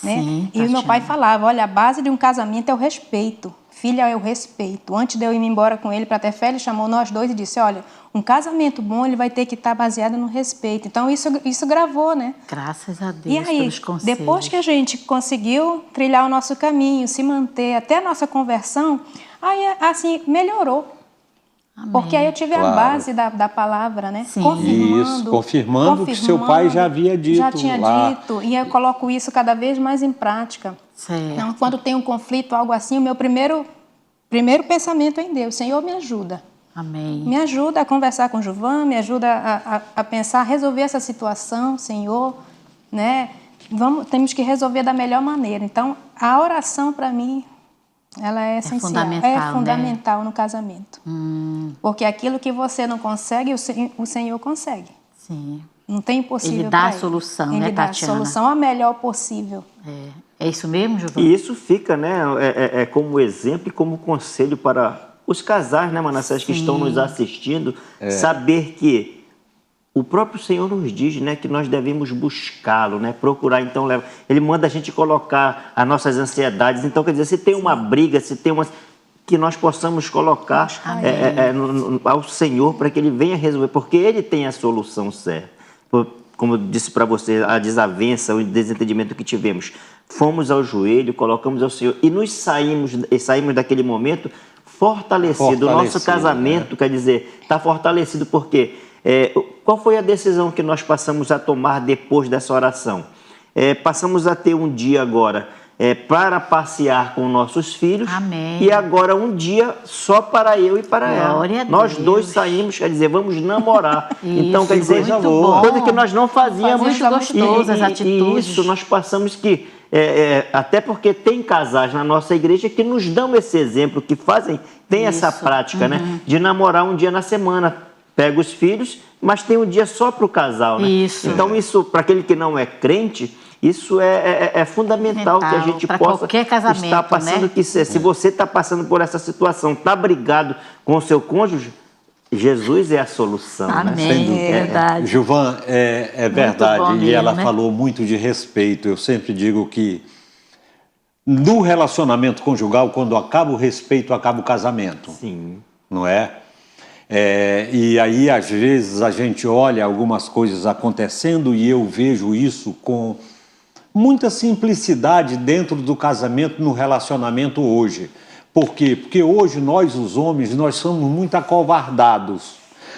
Né? Sim, e o meu pai falava, olha, a base de um casamento é o respeito. Filha, é o respeito. Antes de eu ir embora com ele para ter fé, ele chamou nós dois e disse, olha, um casamento bom, ele vai ter que estar baseado no respeito. Então, isso gravou, né? Graças a Deus e aí, pelos conselhos. Depois que a gente conseguiu trilhar o nosso caminho, se manter até a nossa conversão, aí, assim, melhorou. Amém. Porque aí eu tive a base da palavra, né? Sim. Confirmando o que seu pai já havia dito. Já tinha dito. E eu coloco isso cada vez mais em prática. Certo. Então, quando tem um conflito, algo assim, o meu primeiro pensamento é em Deus. Senhor, me ajuda. Amém. Me ajuda a conversar com o Gilvan, me ajuda a pensar, a resolver essa situação, Senhor. Né? Temos que resolver da melhor maneira. Então, a oração, para mim, ela é essencial. Fundamental, fundamental, né? No casamento. Porque aquilo que você não consegue, o Senhor consegue. Sim. Não tem impossível. Ele dá a solução, né, Tatiana? Ele dá a solução a melhor possível. É isso mesmo, Gilvan? E isso fica, né, como exemplo e como conselho para os casais, né, Manassés, que estão nos assistindo, saber que o próprio Senhor nos diz, né, que nós devemos buscá-lo, né, procurar. Então, ele manda a gente colocar as nossas ansiedades. Então, quer dizer, se tem uma briga, se tem uma... que nós possamos colocar ao Senhor para que Ele venha resolver, porque Ele tem a solução certa. Como eu disse para você, a desavença, o desentendimento que tivemos, fomos ao joelho, colocamos ao Senhor e saímos daquele momento fortalecido. O nosso casamento, quer dizer, está fortalecido porque... qual foi a decisão que nós passamos a tomar depois dessa oração? Passamos a ter um dia agora para passear com nossos filhos. Amém. E agora um dia só para eu e para Glória ela. Nós dois saímos, quer dizer, vamos namorar. Então, quer dizer, coisa que nós não fazíamos. Muito gostoso, as atitudes. E isso nós passamos que... até porque tem casais na nossa igreja que nos dão esse exemplo, que tem essa prática, né, de namorar um dia na semana. Pega os filhos, mas tem um dia só para o casal, né? Isso. Então, isso, para aquele que não é crente, isso é fundamental que a gente possa estar passando, né? Se você está passando por essa situação, está brigado com o seu cônjuge, Jesus é a solução, né? Amém, Sem dúvida. verdade. Gilvan, é verdade, bom e mesmo, ela né? falou muito de respeito. Eu sempre digo que no relacionamento conjugal, quando acaba o respeito, acaba o casamento, Sim. não é? E aí, às vezes, a gente olha algumas coisas acontecendo e eu vejo isso com muita simplicidade dentro do casamento, no relacionamento hoje. Por quê? Porque hoje nós, os homens, nós somos muito acovardados.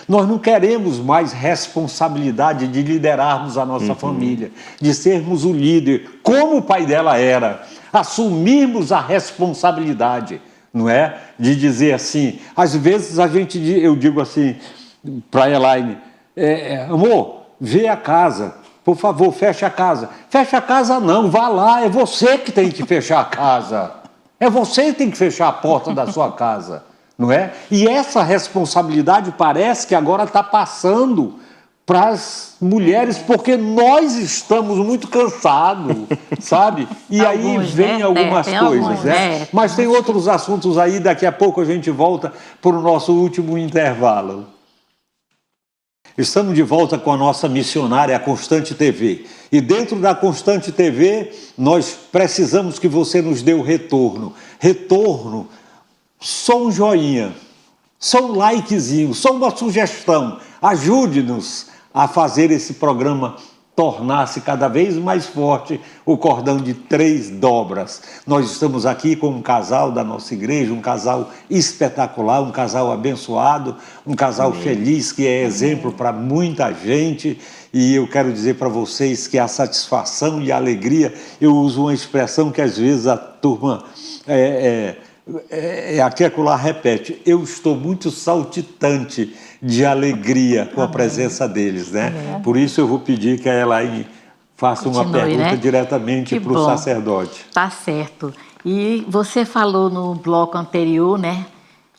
Nós não queremos mais responsabilidade de liderarmos a nossa família, de sermos o líder, como o pai dela era, assumirmos a responsabilidade, não é? De dizer assim, às vezes eu digo assim para Elaine, amor, vê a casa, por favor, fecha a casa. Fecha a casa não, vá lá, é você que tem que fechar a casa. É você que tem que fechar a porta da sua casa, não é? E essa responsabilidade parece que agora está passando para as mulheres, porque nós estamos muito cansados, sabe? E aí Alguns, vem né? algumas Tem coisas, alguns, né? né? Mas tem outros assuntos aí, daqui a pouco a gente volta para o nosso último intervalo. Estamos de volta com a nossa missionária, a Constante TV. E dentro da Constante TV, nós precisamos que você nos dê o retorno. Retorno, só um joinha, só um likezinho, só uma sugestão. Ajude-nos a fazer esse programa tornar-se cada vez mais forte, o cordão de 3 dobras. Nós estamos aqui com um casal da nossa igreja, um casal espetacular, um casal abençoado, um casal feliz, que é exemplo para muita gente. E eu quero dizer para vocês que a satisfação e a alegria, eu uso uma expressão que às vezes a turma aqui e acolá repete, eu estou muito saltitante de alegria com a presença deles, né? Por isso eu vou pedir que a Elaine faça uma Continue, pergunta né? diretamente Que para o bom. sacerdote. Tá certo. E você falou no bloco anterior, né?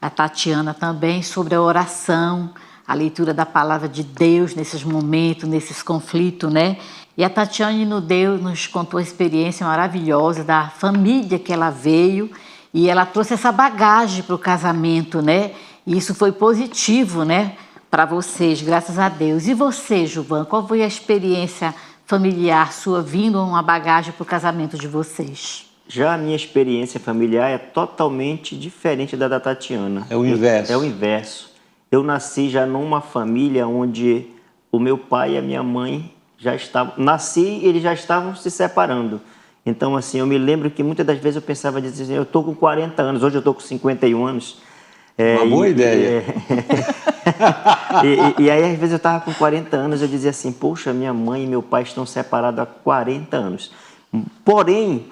A Tatiana também, sobre a oração, a leitura da palavra de Deus nesses momentos, nesses conflitos, né? E a Tatiane nos contou a experiência maravilhosa da família que ela veio e ela trouxe essa bagagem para o casamento, né? E isso foi positivo, né? Para vocês, graças a Deus. E você, Gilvan, qual foi a experiência familiar sua vindo uma bagagem para o casamento de vocês? Já a minha experiência familiar é totalmente diferente da Tatiana. É o inverso. É o inverso. Eu nasci já numa família onde o meu pai e a minha mãe já estavam... Nasci e eles já estavam se separando. Então, assim, eu me lembro que muitas das vezes eu pensava, assim, eu estou com 40 anos, hoje eu estou com 51 anos. Uma boa ideia. E aí, às vezes, eu estava com 40 anos, eu dizia assim, poxa, minha mãe e meu pai estão separados há 40 anos. Porém,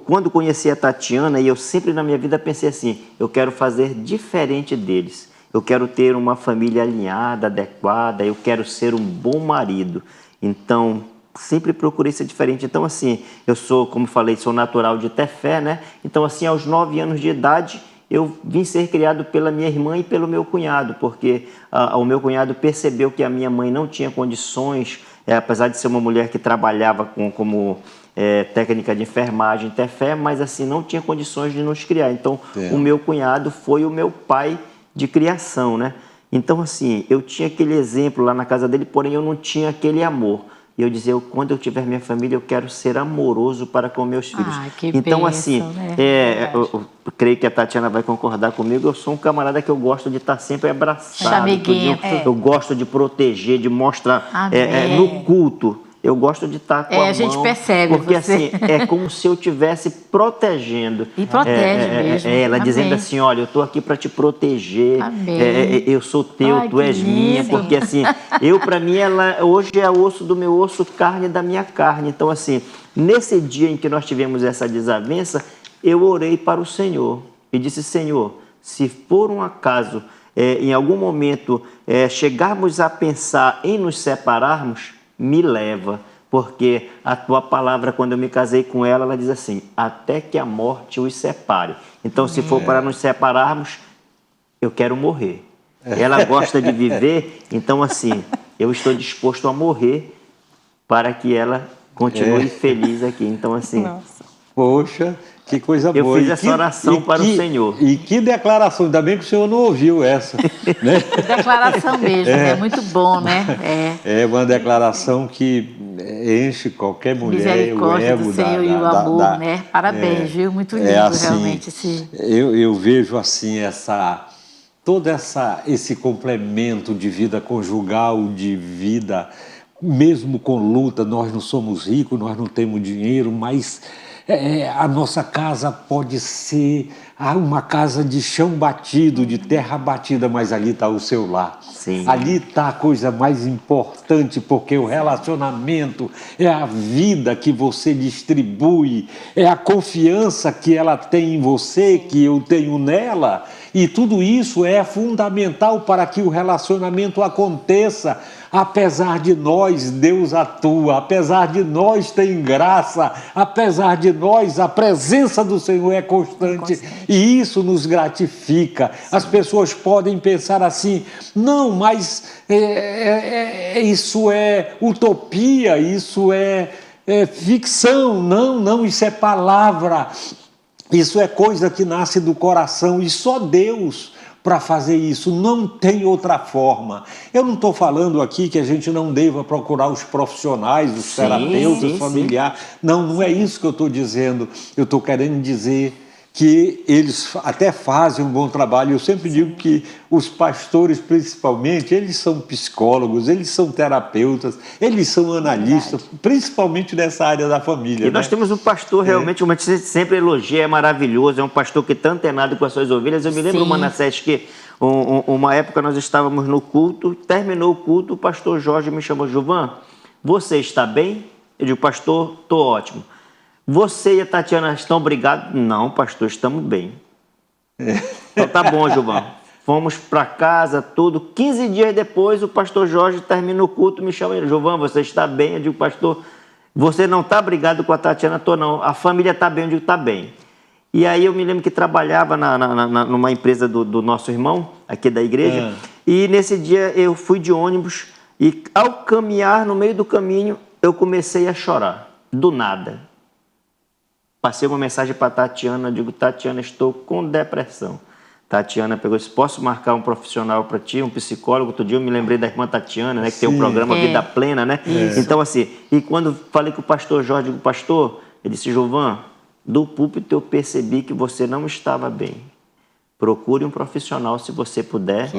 quando conheci a Tatiana, e eu sempre na minha vida pensei assim, eu quero fazer diferente deles. Eu quero ter uma família alinhada, adequada, eu quero ser um bom marido. Então, sempre procurei ser diferente. Então, assim, eu sou, como falei, sou natural de Tefé, né? Então, assim, aos 9 anos de idade, eu vim ser criado pela minha irmã e pelo meu cunhado, porque o meu cunhado percebeu que a minha mãe não tinha condições, apesar de ser uma mulher que trabalhava como técnica de enfermagem, Tefé, mas assim, não tinha condições de nos criar. Então, o meu cunhado foi o meu pai de criação, né? Então, assim, eu tinha aquele exemplo lá na casa dele, porém eu não tinha aquele amor. E eu dizia, quando eu tiver minha família, eu quero ser amoroso para com meus filhos. Que então, bênção, assim, né? eu creio que a Tatiana vai concordar comigo, eu sou um camarada que eu gosto de estar sempre abraçado. Chameguento. Eu gosto de proteger, de mostrar no culto. Eu gosto de estar com a mão. A gente percebe. Porque você... assim, é como se eu estivesse protegendo. E protege mesmo. Ela Amém. dizendo assim, olha, eu estou aqui para te proteger. Amém. Eu sou teu, tu és minha. Porque assim, para mim, ela hoje é osso do meu osso, carne da minha carne. Então assim, nesse dia em que nós tivemos essa desavença, eu orei para o Senhor e disse, Senhor, se por um acaso, em algum momento, chegarmos a pensar em nos separarmos, me leva, porque a tua palavra, quando eu me casei com ela, ela diz assim, até que a morte os separe. Então, se for para nos separarmos, eu quero morrer. Ela gosta de viver, então assim, eu estou disposto a morrer para que ela continue feliz aqui. Então, assim... Poxa, Que coisa Eu boa. fiz essa oração para o Senhor. E que declaração, ainda bem que o senhor não ouviu essa. Né? Declaração mesmo, é muito bom, né? É uma declaração que enche qualquer mulher, o Misericórdia ego do Senhor e o amor, né? Parabéns, viu? Muito lindo, assim, realmente. Eu vejo assim esse complemento de vida conjugal, de vida, mesmo com luta. Nós não somos ricos, nós não temos dinheiro, mas a nossa casa pode ser uma casa de chão batido, de terra batida, mas ali está o seu lar. Sim. Ali está a coisa mais importante, porque o relacionamento é a vida que você distribui, é a confiança que ela tem em você, que eu tenho nela, e tudo isso é fundamental para que o relacionamento aconteça. Apesar de nós, Deus atua, apesar de nós, tem graça, apesar de nós, a presença do Senhor é constante, e isso nos gratifica. As pessoas podem pensar assim, não, mas isso é utopia, isso é ficção. Não, isso é palavra, isso é coisa que nasce do coração, e só Deus para fazer isso, não tem outra forma. Eu não estou falando aqui que a gente não deva procurar os profissionais, os terapeutas familiares. Não é isso que eu estou dizendo. Eu estou querendo dizer que eles até fazem um bom trabalho. Eu sempre digo que os pastores, principalmente, eles são psicólogos, eles são terapeutas, eles são analistas, principalmente nessa área da família. E nós temos um pastor realmente, como a gente sempre elogia, é maravilhoso, é um pastor que está antenado com as suas ovelhas. Eu me lembro, Manassés, que uma época nós estávamos no culto, terminou o culto, o pastor Jorge me chamou, Gilvan, você está bem? Eu digo, pastor, estou ótimo. Você e a Tatiana estão brigados? Não, pastor, estamos bem. Então tá bom, Gilvan. Fomos para casa, tudo. 15 dias depois, o pastor Jorge termina o culto, me chama, Gilvan, você está bem? Eu digo, pastor, você não está brigado com a Tatiana? Estou não. A família está bem? Eu digo, está bem. E aí eu me lembro que trabalhava numa empresa do nosso irmão, aqui da igreja, e nesse dia eu fui de ônibus e ao caminhar, no meio do caminho, eu comecei a chorar, do nada. Passei uma mensagem para a Tatiana, digo, Tatiana, estou com depressão. Tatiana pegou e disse, posso marcar um profissional para ti, um psicólogo? Outro dia eu me lembrei da irmã Tatiana, né, que tem um programa Vida Plena, né? Então assim, e quando falei com o pastor Jorge, digo, pastor, ele disse, Gilvan, do púlpito eu percebi que você não estava bem. Procure um profissional se você puder,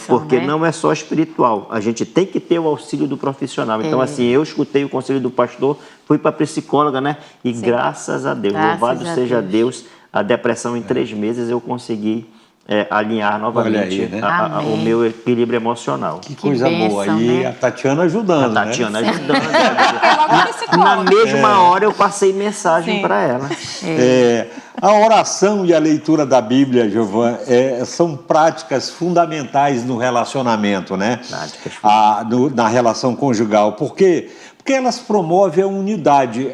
porque não é só espiritual, a gente tem que ter o auxílio do profissional. Então assim, eu escutei o conselho do pastor, fui para a psicóloga, né? E graças a Deus, louvado seja Deus, a depressão em 3 meses eu consegui alinhar novamente o meu equilíbrio emocional. Que coisa boa. E a Tatiana ajudando, A Tatiana ajudando. Na mesma hora eu passei mensagem para ela. A oração e a leitura da Bíblia, Gilvan, são práticas fundamentais no relacionamento, né? Na relação conjugal. Por quê? Porque elas promovem a unidade.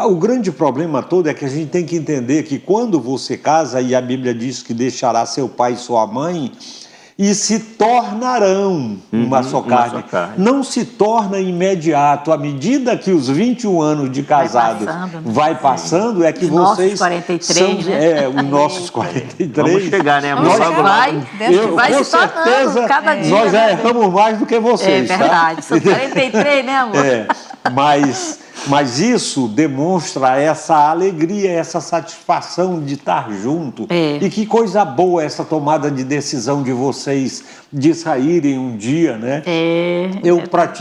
O grande problema todo é que a gente tem que entender que quando você casa, e a Bíblia diz que deixará seu pai e sua mãe, e se tornarão uma só carne. Não se torna imediato. À medida que os 21 anos de casado vai passando, é que os vocês... Nossos 43, são, né? Os nossos 43. Vamos chegar, né? Vai com se tornando, certeza, cada dia. nós já erramos mais do que vocês. É verdade. São 43, né, amor? Mas isso demonstra essa alegria, essa satisfação de estar junto. E que coisa boa essa tomada de decisão de vocês de saírem um dia, né?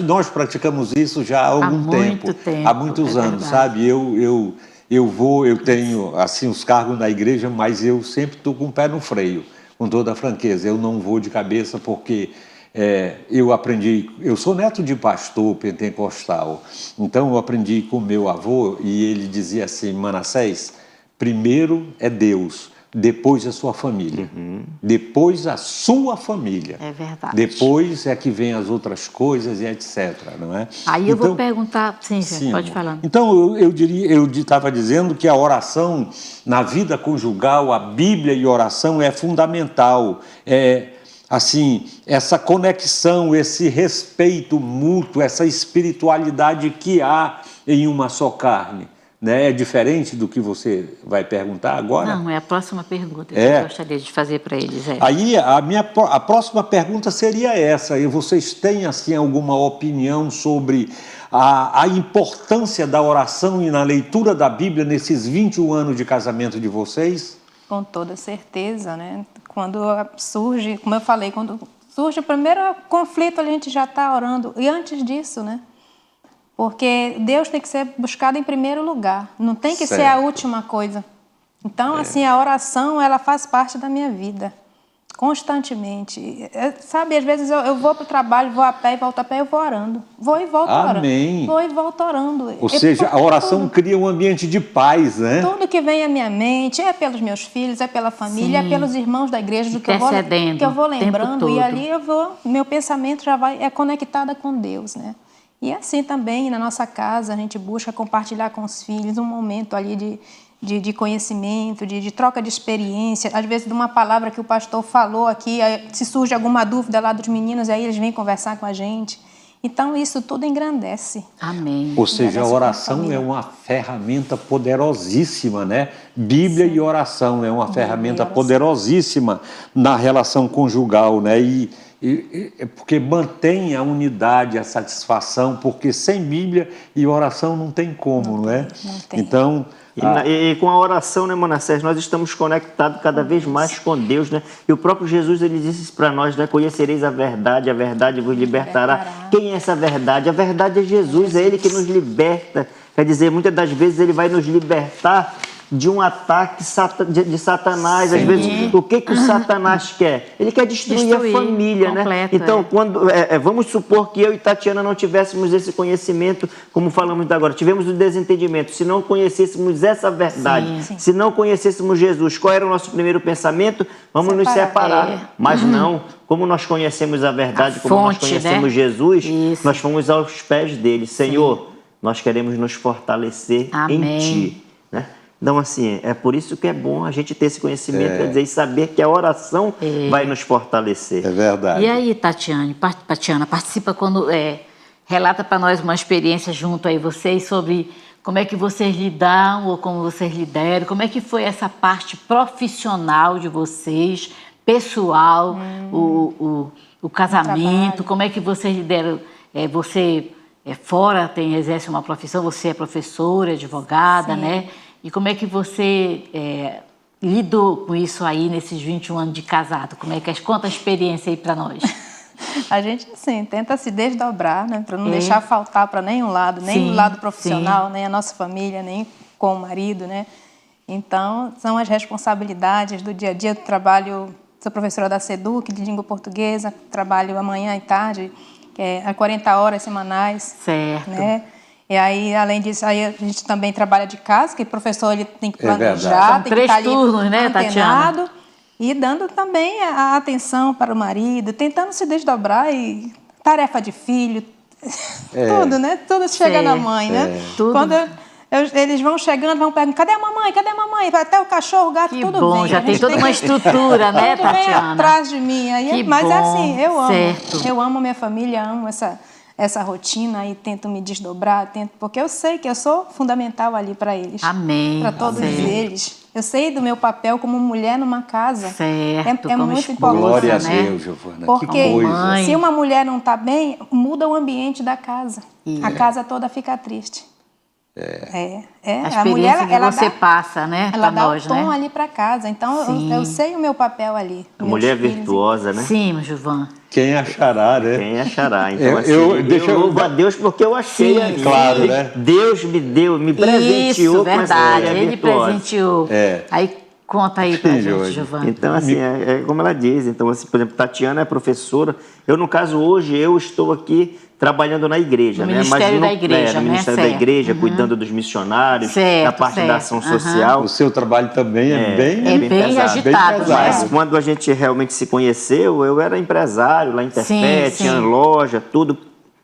Nós praticamos isso já há algum tempo. Há muitos anos, sabe? Eu tenho assim os cargos na igreja, mas eu sempre estou com o pé no freio, com toda a franqueza. Eu não vou de cabeça porque... eu aprendi, eu sou neto de pastor pentecostal, então eu aprendi com meu avô e ele dizia assim, Manassés, primeiro é Deus, depois a sua família, depois a sua família. É verdade. Depois é que vem as outras coisas e etc, não é? Aí eu vou perguntar, sim, pode falar. Então eu estava dizendo que a oração na vida conjugal, a Bíblia e oração é fundamental, assim, essa conexão, esse respeito mútuo, essa espiritualidade que há em uma só carne. né? É diferente do que você vai perguntar agora? Não, é a próxima pergunta que É. eu gostaria de fazer para eles. Aí a próxima pergunta seria essa. E vocês têm assim alguma opinião sobre a importância da oração e na leitura da Bíblia nesses 21 anos de casamento de vocês? Com toda certeza, né? Quando surge, como eu falei, quando surge o primeiro conflito, a gente já está orando. E antes disso, né? Porque Deus tem que ser buscado em primeiro lugar. Não tem que ser a última coisa. Então, assim, a oração, ela faz parte da minha vida. Constantemente. Sabe, às vezes eu vou para o trabalho, vou a pé e volto a pé, eu vou orando. Vou e volto orando. Amém. Vou e volto orando. Ou seja, a oração cria um ambiente de paz, né? Tudo que vem à minha mente é pelos meus filhos, é pela família, Sim. é pelos irmãos da igreja, do que eu vou o tempo lembrando. E todo. ali meu pensamento já é conectado com Deus, né? E assim também, na nossa casa, a gente busca compartilhar com os filhos um momento ali de conhecimento, de troca de experiência, às vezes de uma palavra que o pastor falou aqui, aí, se surge alguma dúvida lá dos meninos, aí eles vêm conversar com a gente. Então, isso tudo engrandece. Amém. Ou seja, a oração é uma ferramenta poderosíssima, né? Bíblia e oração é uma ferramenta poderosíssima na relação conjugal, né? Porque mantém a unidade, a satisfação, porque sem Bíblia e oração não tem como, não é? Não tem. Então... E com a oração, né, Manassés, nós estamos conectados cada vez mais com Deus, né? E o próprio Jesus, ele disse para nós, né? Conhecereis a verdade vos libertará. Quem é essa verdade? A verdade é Jesus, é Ele que nos liberta. Quer dizer, muitas das vezes Ele vai nos libertar de um ataque de Satanás. Às vezes, o que o Satanás quer? Ele quer destruir a família, completo, né? Então, quando vamos supor que eu e Tatiana não tivéssemos esse conhecimento, como falamos agora, tivemos o desentendimento. Se não conhecêssemos essa verdade, Sim. se não conhecêssemos Jesus, qual era o nosso primeiro pensamento? Vamos nos separar. Mas não, como nós conhecemos a verdade, como nós conhecemos Jesus, nós fomos aos pés dele. Senhor, nós queremos nos fortalecer em Ti, né? Então, assim, é por isso que é bom a gente ter esse conhecimento, quer dizer, e saber que a oração vai nos fortalecer. É verdade. E aí, Tatiana, participa quando relata para nós uma experiência junto aí vocês sobre como é que vocês lidam ou como vocês lideram, como é que foi essa parte profissional de vocês, pessoal, o casamento, como é que vocês lideram, você fora exerce uma profissão, você é professora, advogada, né? E como é que você lidou com isso aí nesses 21 anos de casado? Conta a experiência aí para nós. A gente, assim, tenta se desdobrar, né? Para não deixar faltar para nenhum lado, nem o lado profissional, nem a nossa família, nem com o marido, né? Então, são as responsabilidades do dia a dia do trabalho. Sou professora da SEDUC, de língua portuguesa, trabalho amanhã e tarde, que é 40 horas semanais. Certo. Né? E aí, além disso, aí a gente também trabalha de casa, que o professor ele tem que planejar, tem que estar ali turnos, né, Tatiana? antenado, e dando também a atenção para o marido, tentando se desdobrar e tarefa de filho, tudo, né? Tudo chega na mãe, né? Tudo. Quando eles vão chegando, vão perguntando, cadê a mamãe? Cadê a mamãe? Até o cachorro, o gato, Que tudo bom, vem. já tem toda uma estrutura, né, Tudo vem Tatiana? atrás de mim. Aí, Que mas bom, é assim, eu amo. certo. Eu amo minha família, amo essa rotina e tento me desdobrar, porque eu sei que eu sou fundamental ali para eles. Amém. Para todos eles. Eu sei do meu papel como mulher numa casa. Certo, É como muito esposa, importante. Glória a né? Deus, Giovana. Porque que coisa. mãe. se uma mulher não está bem, muda o ambiente da casa. A casa toda fica triste. A A mulher, experiência que ela você dá, passa, né, ela para dá nós, o tom né? ali para casa. Então, eu sei o meu papel ali. A mulher virtuosa, né? Sim, Gilvan. Quem achará, né? Quem achará? Então, assim, deixa eu louvo a Deus porque eu achei Sim, ali. claro, né? Deus me presenteou Isso, com essa verdade. mulher Ele virtuosa. presenteou. Aí conta aí pra gente, Giovana. Então, assim, é como ela diz. Então, assim, por exemplo, Tatiana é professora. Eu, no caso, hoje, eu estou aqui trabalhando na igreja, No né? Ministério da Igreja, no né? Ministério Certo. da Igreja, cuidando dos missionários, Certo, da parte da ação social. O seu trabalho também é bem bem pesado. agitado, bem Mas né? quando a gente realmente se conheceu, eu era empresário lá em Interpet, Sim, tinha sim. loja, tudo.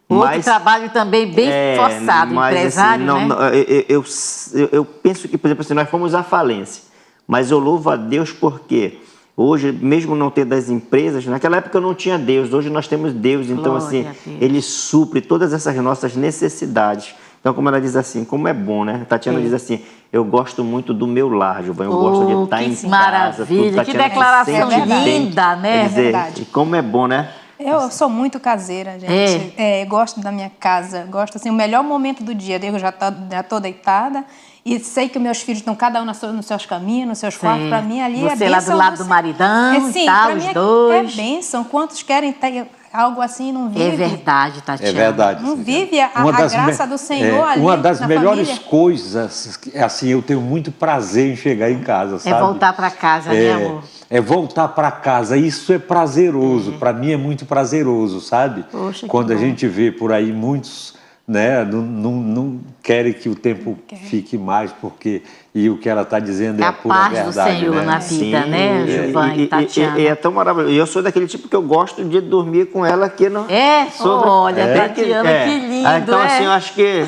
Outro trabalho também bem forçado, mas, empresário, assim, né? eu penso que, por exemplo, assim, nós fomos à falência. Mas eu louvo a Deus porque hoje, mesmo não tendo as empresas, naquela época eu não tinha Deus, hoje nós temos Deus. Então, Glória assim, a Deus. Ele supre todas essas nossas necessidades. Então, como ela diz assim, como é bom, né? A Tatiana diz assim, eu gosto muito do meu lar, Giovana, eu gosto de estar em casa. Maravilha, que declaração linda, né? Quer dizer, verdade. e como é bom, né? Eu sou muito caseira, gente. Gosto da minha casa, gosto assim, o melhor momento do dia. Eu já tô deitada e sei que meus filhos estão cada um nos seus caminhos, nos seus quartos. Para mim ali você é bênção. Você lá do lado do maridão sim, e tal, pra os mim dois. É bênção. Quantos querem ter algo assim e não vivem? É verdade, Tatiana. É verdade. Não vive a graça do Senhor ali uma das na melhores família. coisas, assim, eu tenho muito prazer em chegar em casa, sabe? É voltar para casa, né, amor? É voltar para casa. Isso é prazeroso. Para mim é muito prazeroso, sabe? Poxa, quando que a bom. gente vê por aí muitos, né, não querem que o tempo fique mais, porque e o que ela está dizendo é a pura paz verdade. do Senhor, né? na vida, né, Giovana e Tatiana? E é tão maravilhoso. E eu sou daquele tipo que eu gosto de dormir com ela aqui no... Olha, Tatiana, que lindo, então, assim, eu acho que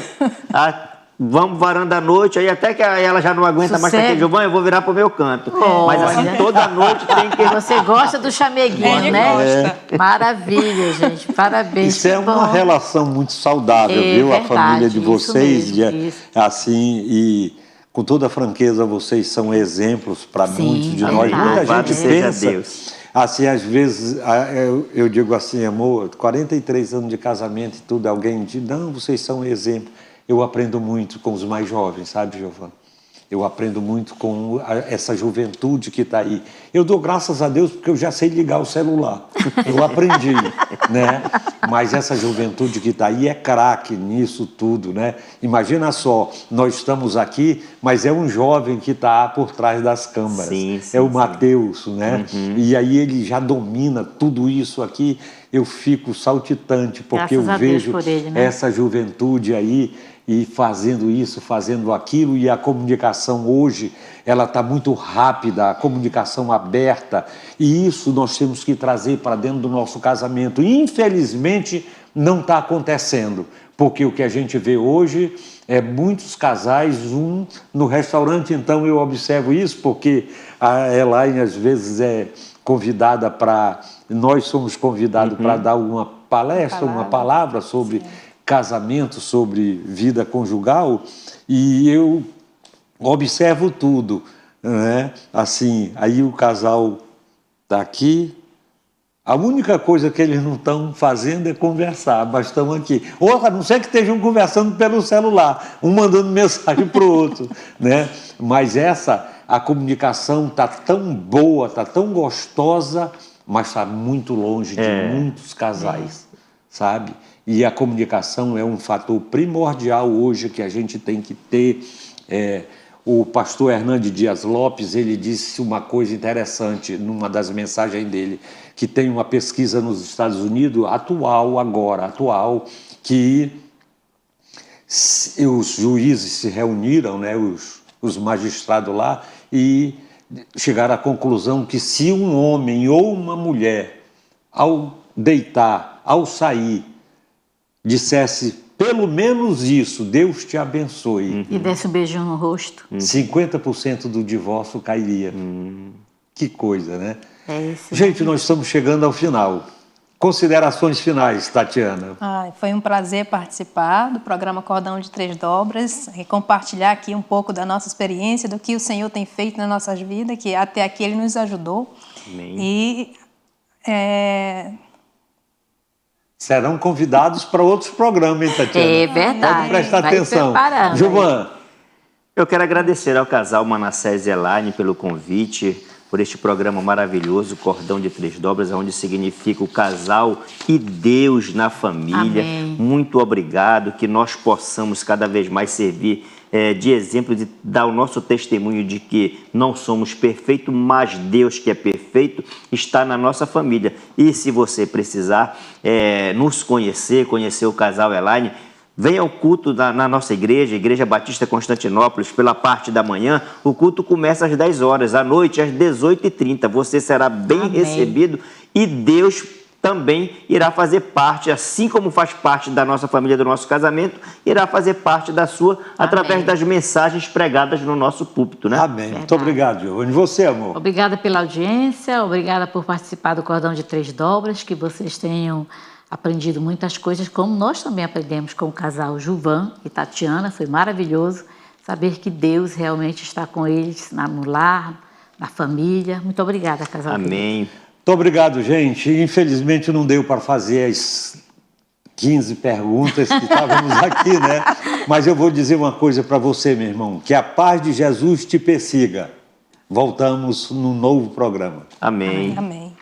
vamos varanda à noite, aí até que ela já não aguenta mais, Sossego. Giovana, eu vou virar pro meu canto. Mas assim, toda noite tem que... Você gosta do chameguinho, Ele né? gosta. Maravilha, gente. Parabéns. Isso é que bom. uma relação muito saudável, viu? Verdade, A família de isso vocês, mesmo, isso. assim, e com toda franqueza, vocês são exemplos para Sim, muitos de nós. verdade. Muita Louvado gente seja pensa, Deus. assim, às vezes, eu digo assim, amor, 43 anos de casamento e tudo, alguém diz, não, vocês são exemplo. Eu aprendo muito com os mais jovens, sabe, Giovana? Eu aprendo muito com essa juventude que está aí. Eu dou graças a Deus porque eu já sei ligar o celular. Eu aprendi, né? Mas essa juventude que está aí é craque nisso tudo, né? Imagina só, nós estamos aqui, mas é um jovem que está por trás das câmeras. Sim, é o Mateus, né? E aí ele já domina tudo isso aqui. Eu fico saltitante porque Graças eu a Deus vejo por ele, né? essa juventude aí e fazendo isso, fazendo aquilo, e a comunicação hoje, ela está muito rápida, a comunicação aberta, e isso nós temos que trazer para dentro do nosso casamento. Infelizmente, não está acontecendo, porque o que a gente vê hoje é muitos casais, no restaurante, então eu observo isso, porque a Elaine às vezes é convidada para... Nós somos convidados para dar uma palestra, uma palavra sobre... casamento, sobre vida conjugal, e eu observo tudo, né? Assim, aí o casal está aqui, a única coisa que eles não estão fazendo é conversar, mas estão aqui. Ou a não ser que estejam conversando pelo celular, um mandando mensagem para o outro, né? Mas a comunicação está tão boa, está tão gostosa, mas está muito longe de muitos casais, sabe? E a comunicação é um fator primordial hoje que a gente tem que ter. O pastor Hernandes Dias Lopes, ele disse uma coisa interessante numa das mensagens dele, que tem uma pesquisa nos Estados Unidos, atual, que os juízes se reuniram, né, os magistrados lá, e chegaram à conclusão que se um homem ou uma mulher, ao deitar, ao sair, dissesse pelo menos isso, Deus te abençoe. E desse um beijinho no rosto. 50% do divórcio cairia. Que coisa, né? É isso. Gente, nós estamos chegando ao final. Considerações finais, Tatiana. Foi um prazer participar do programa Cordão de Três Dobras e compartilhar aqui um pouco da nossa experiência, do que o Senhor tem feito nas nossas vidas, que até aqui Ele nos ajudou. Amém. E Serão convidados para outros programas, hein, Tatiana? É verdade. Pode prestar Vai atenção. preparando, Gilvan, Eu quero agradecer ao casal Manassés e Elaine pelo convite, por este programa maravilhoso, Cordão de Três Dobras, onde significa o casal e Deus na família. Amém. Muito obrigado, que nós possamos cada vez mais servir de exemplo, de dar o nosso testemunho de que não somos perfeitos, mas Deus, que é perfeito, está na nossa família. E se você precisar nos conhecer o casal Elaine, venha ao culto na nossa igreja, Igreja Batista Constantinópolis, pela parte da manhã. O culto começa às 10 horas, à noite às 18h30. Você será bem Amém. recebido e Deus também irá fazer parte, assim como faz parte da nossa família, do nosso casamento, irá fazer parte da sua através das mensagens pregadas no nosso púlpito, né? amém. Muito obrigado, Giovanni. E você, amor? Obrigada pela audiência, obrigada por participar do Cordão de Três Dobras, que vocês tenham aprendido muitas coisas, como nós também aprendemos com o casal Gilvan e Tatiana. Foi maravilhoso saber que Deus realmente está com eles no lar, na família. Muito obrigada, casal. Amém. Muito obrigado, gente. Infelizmente não deu para fazer as 15 perguntas que estávamos aqui, né? Mas eu vou dizer uma coisa para você, meu irmão, que a paz de Jesus te persiga. Voltamos num novo programa. Amém. Amém.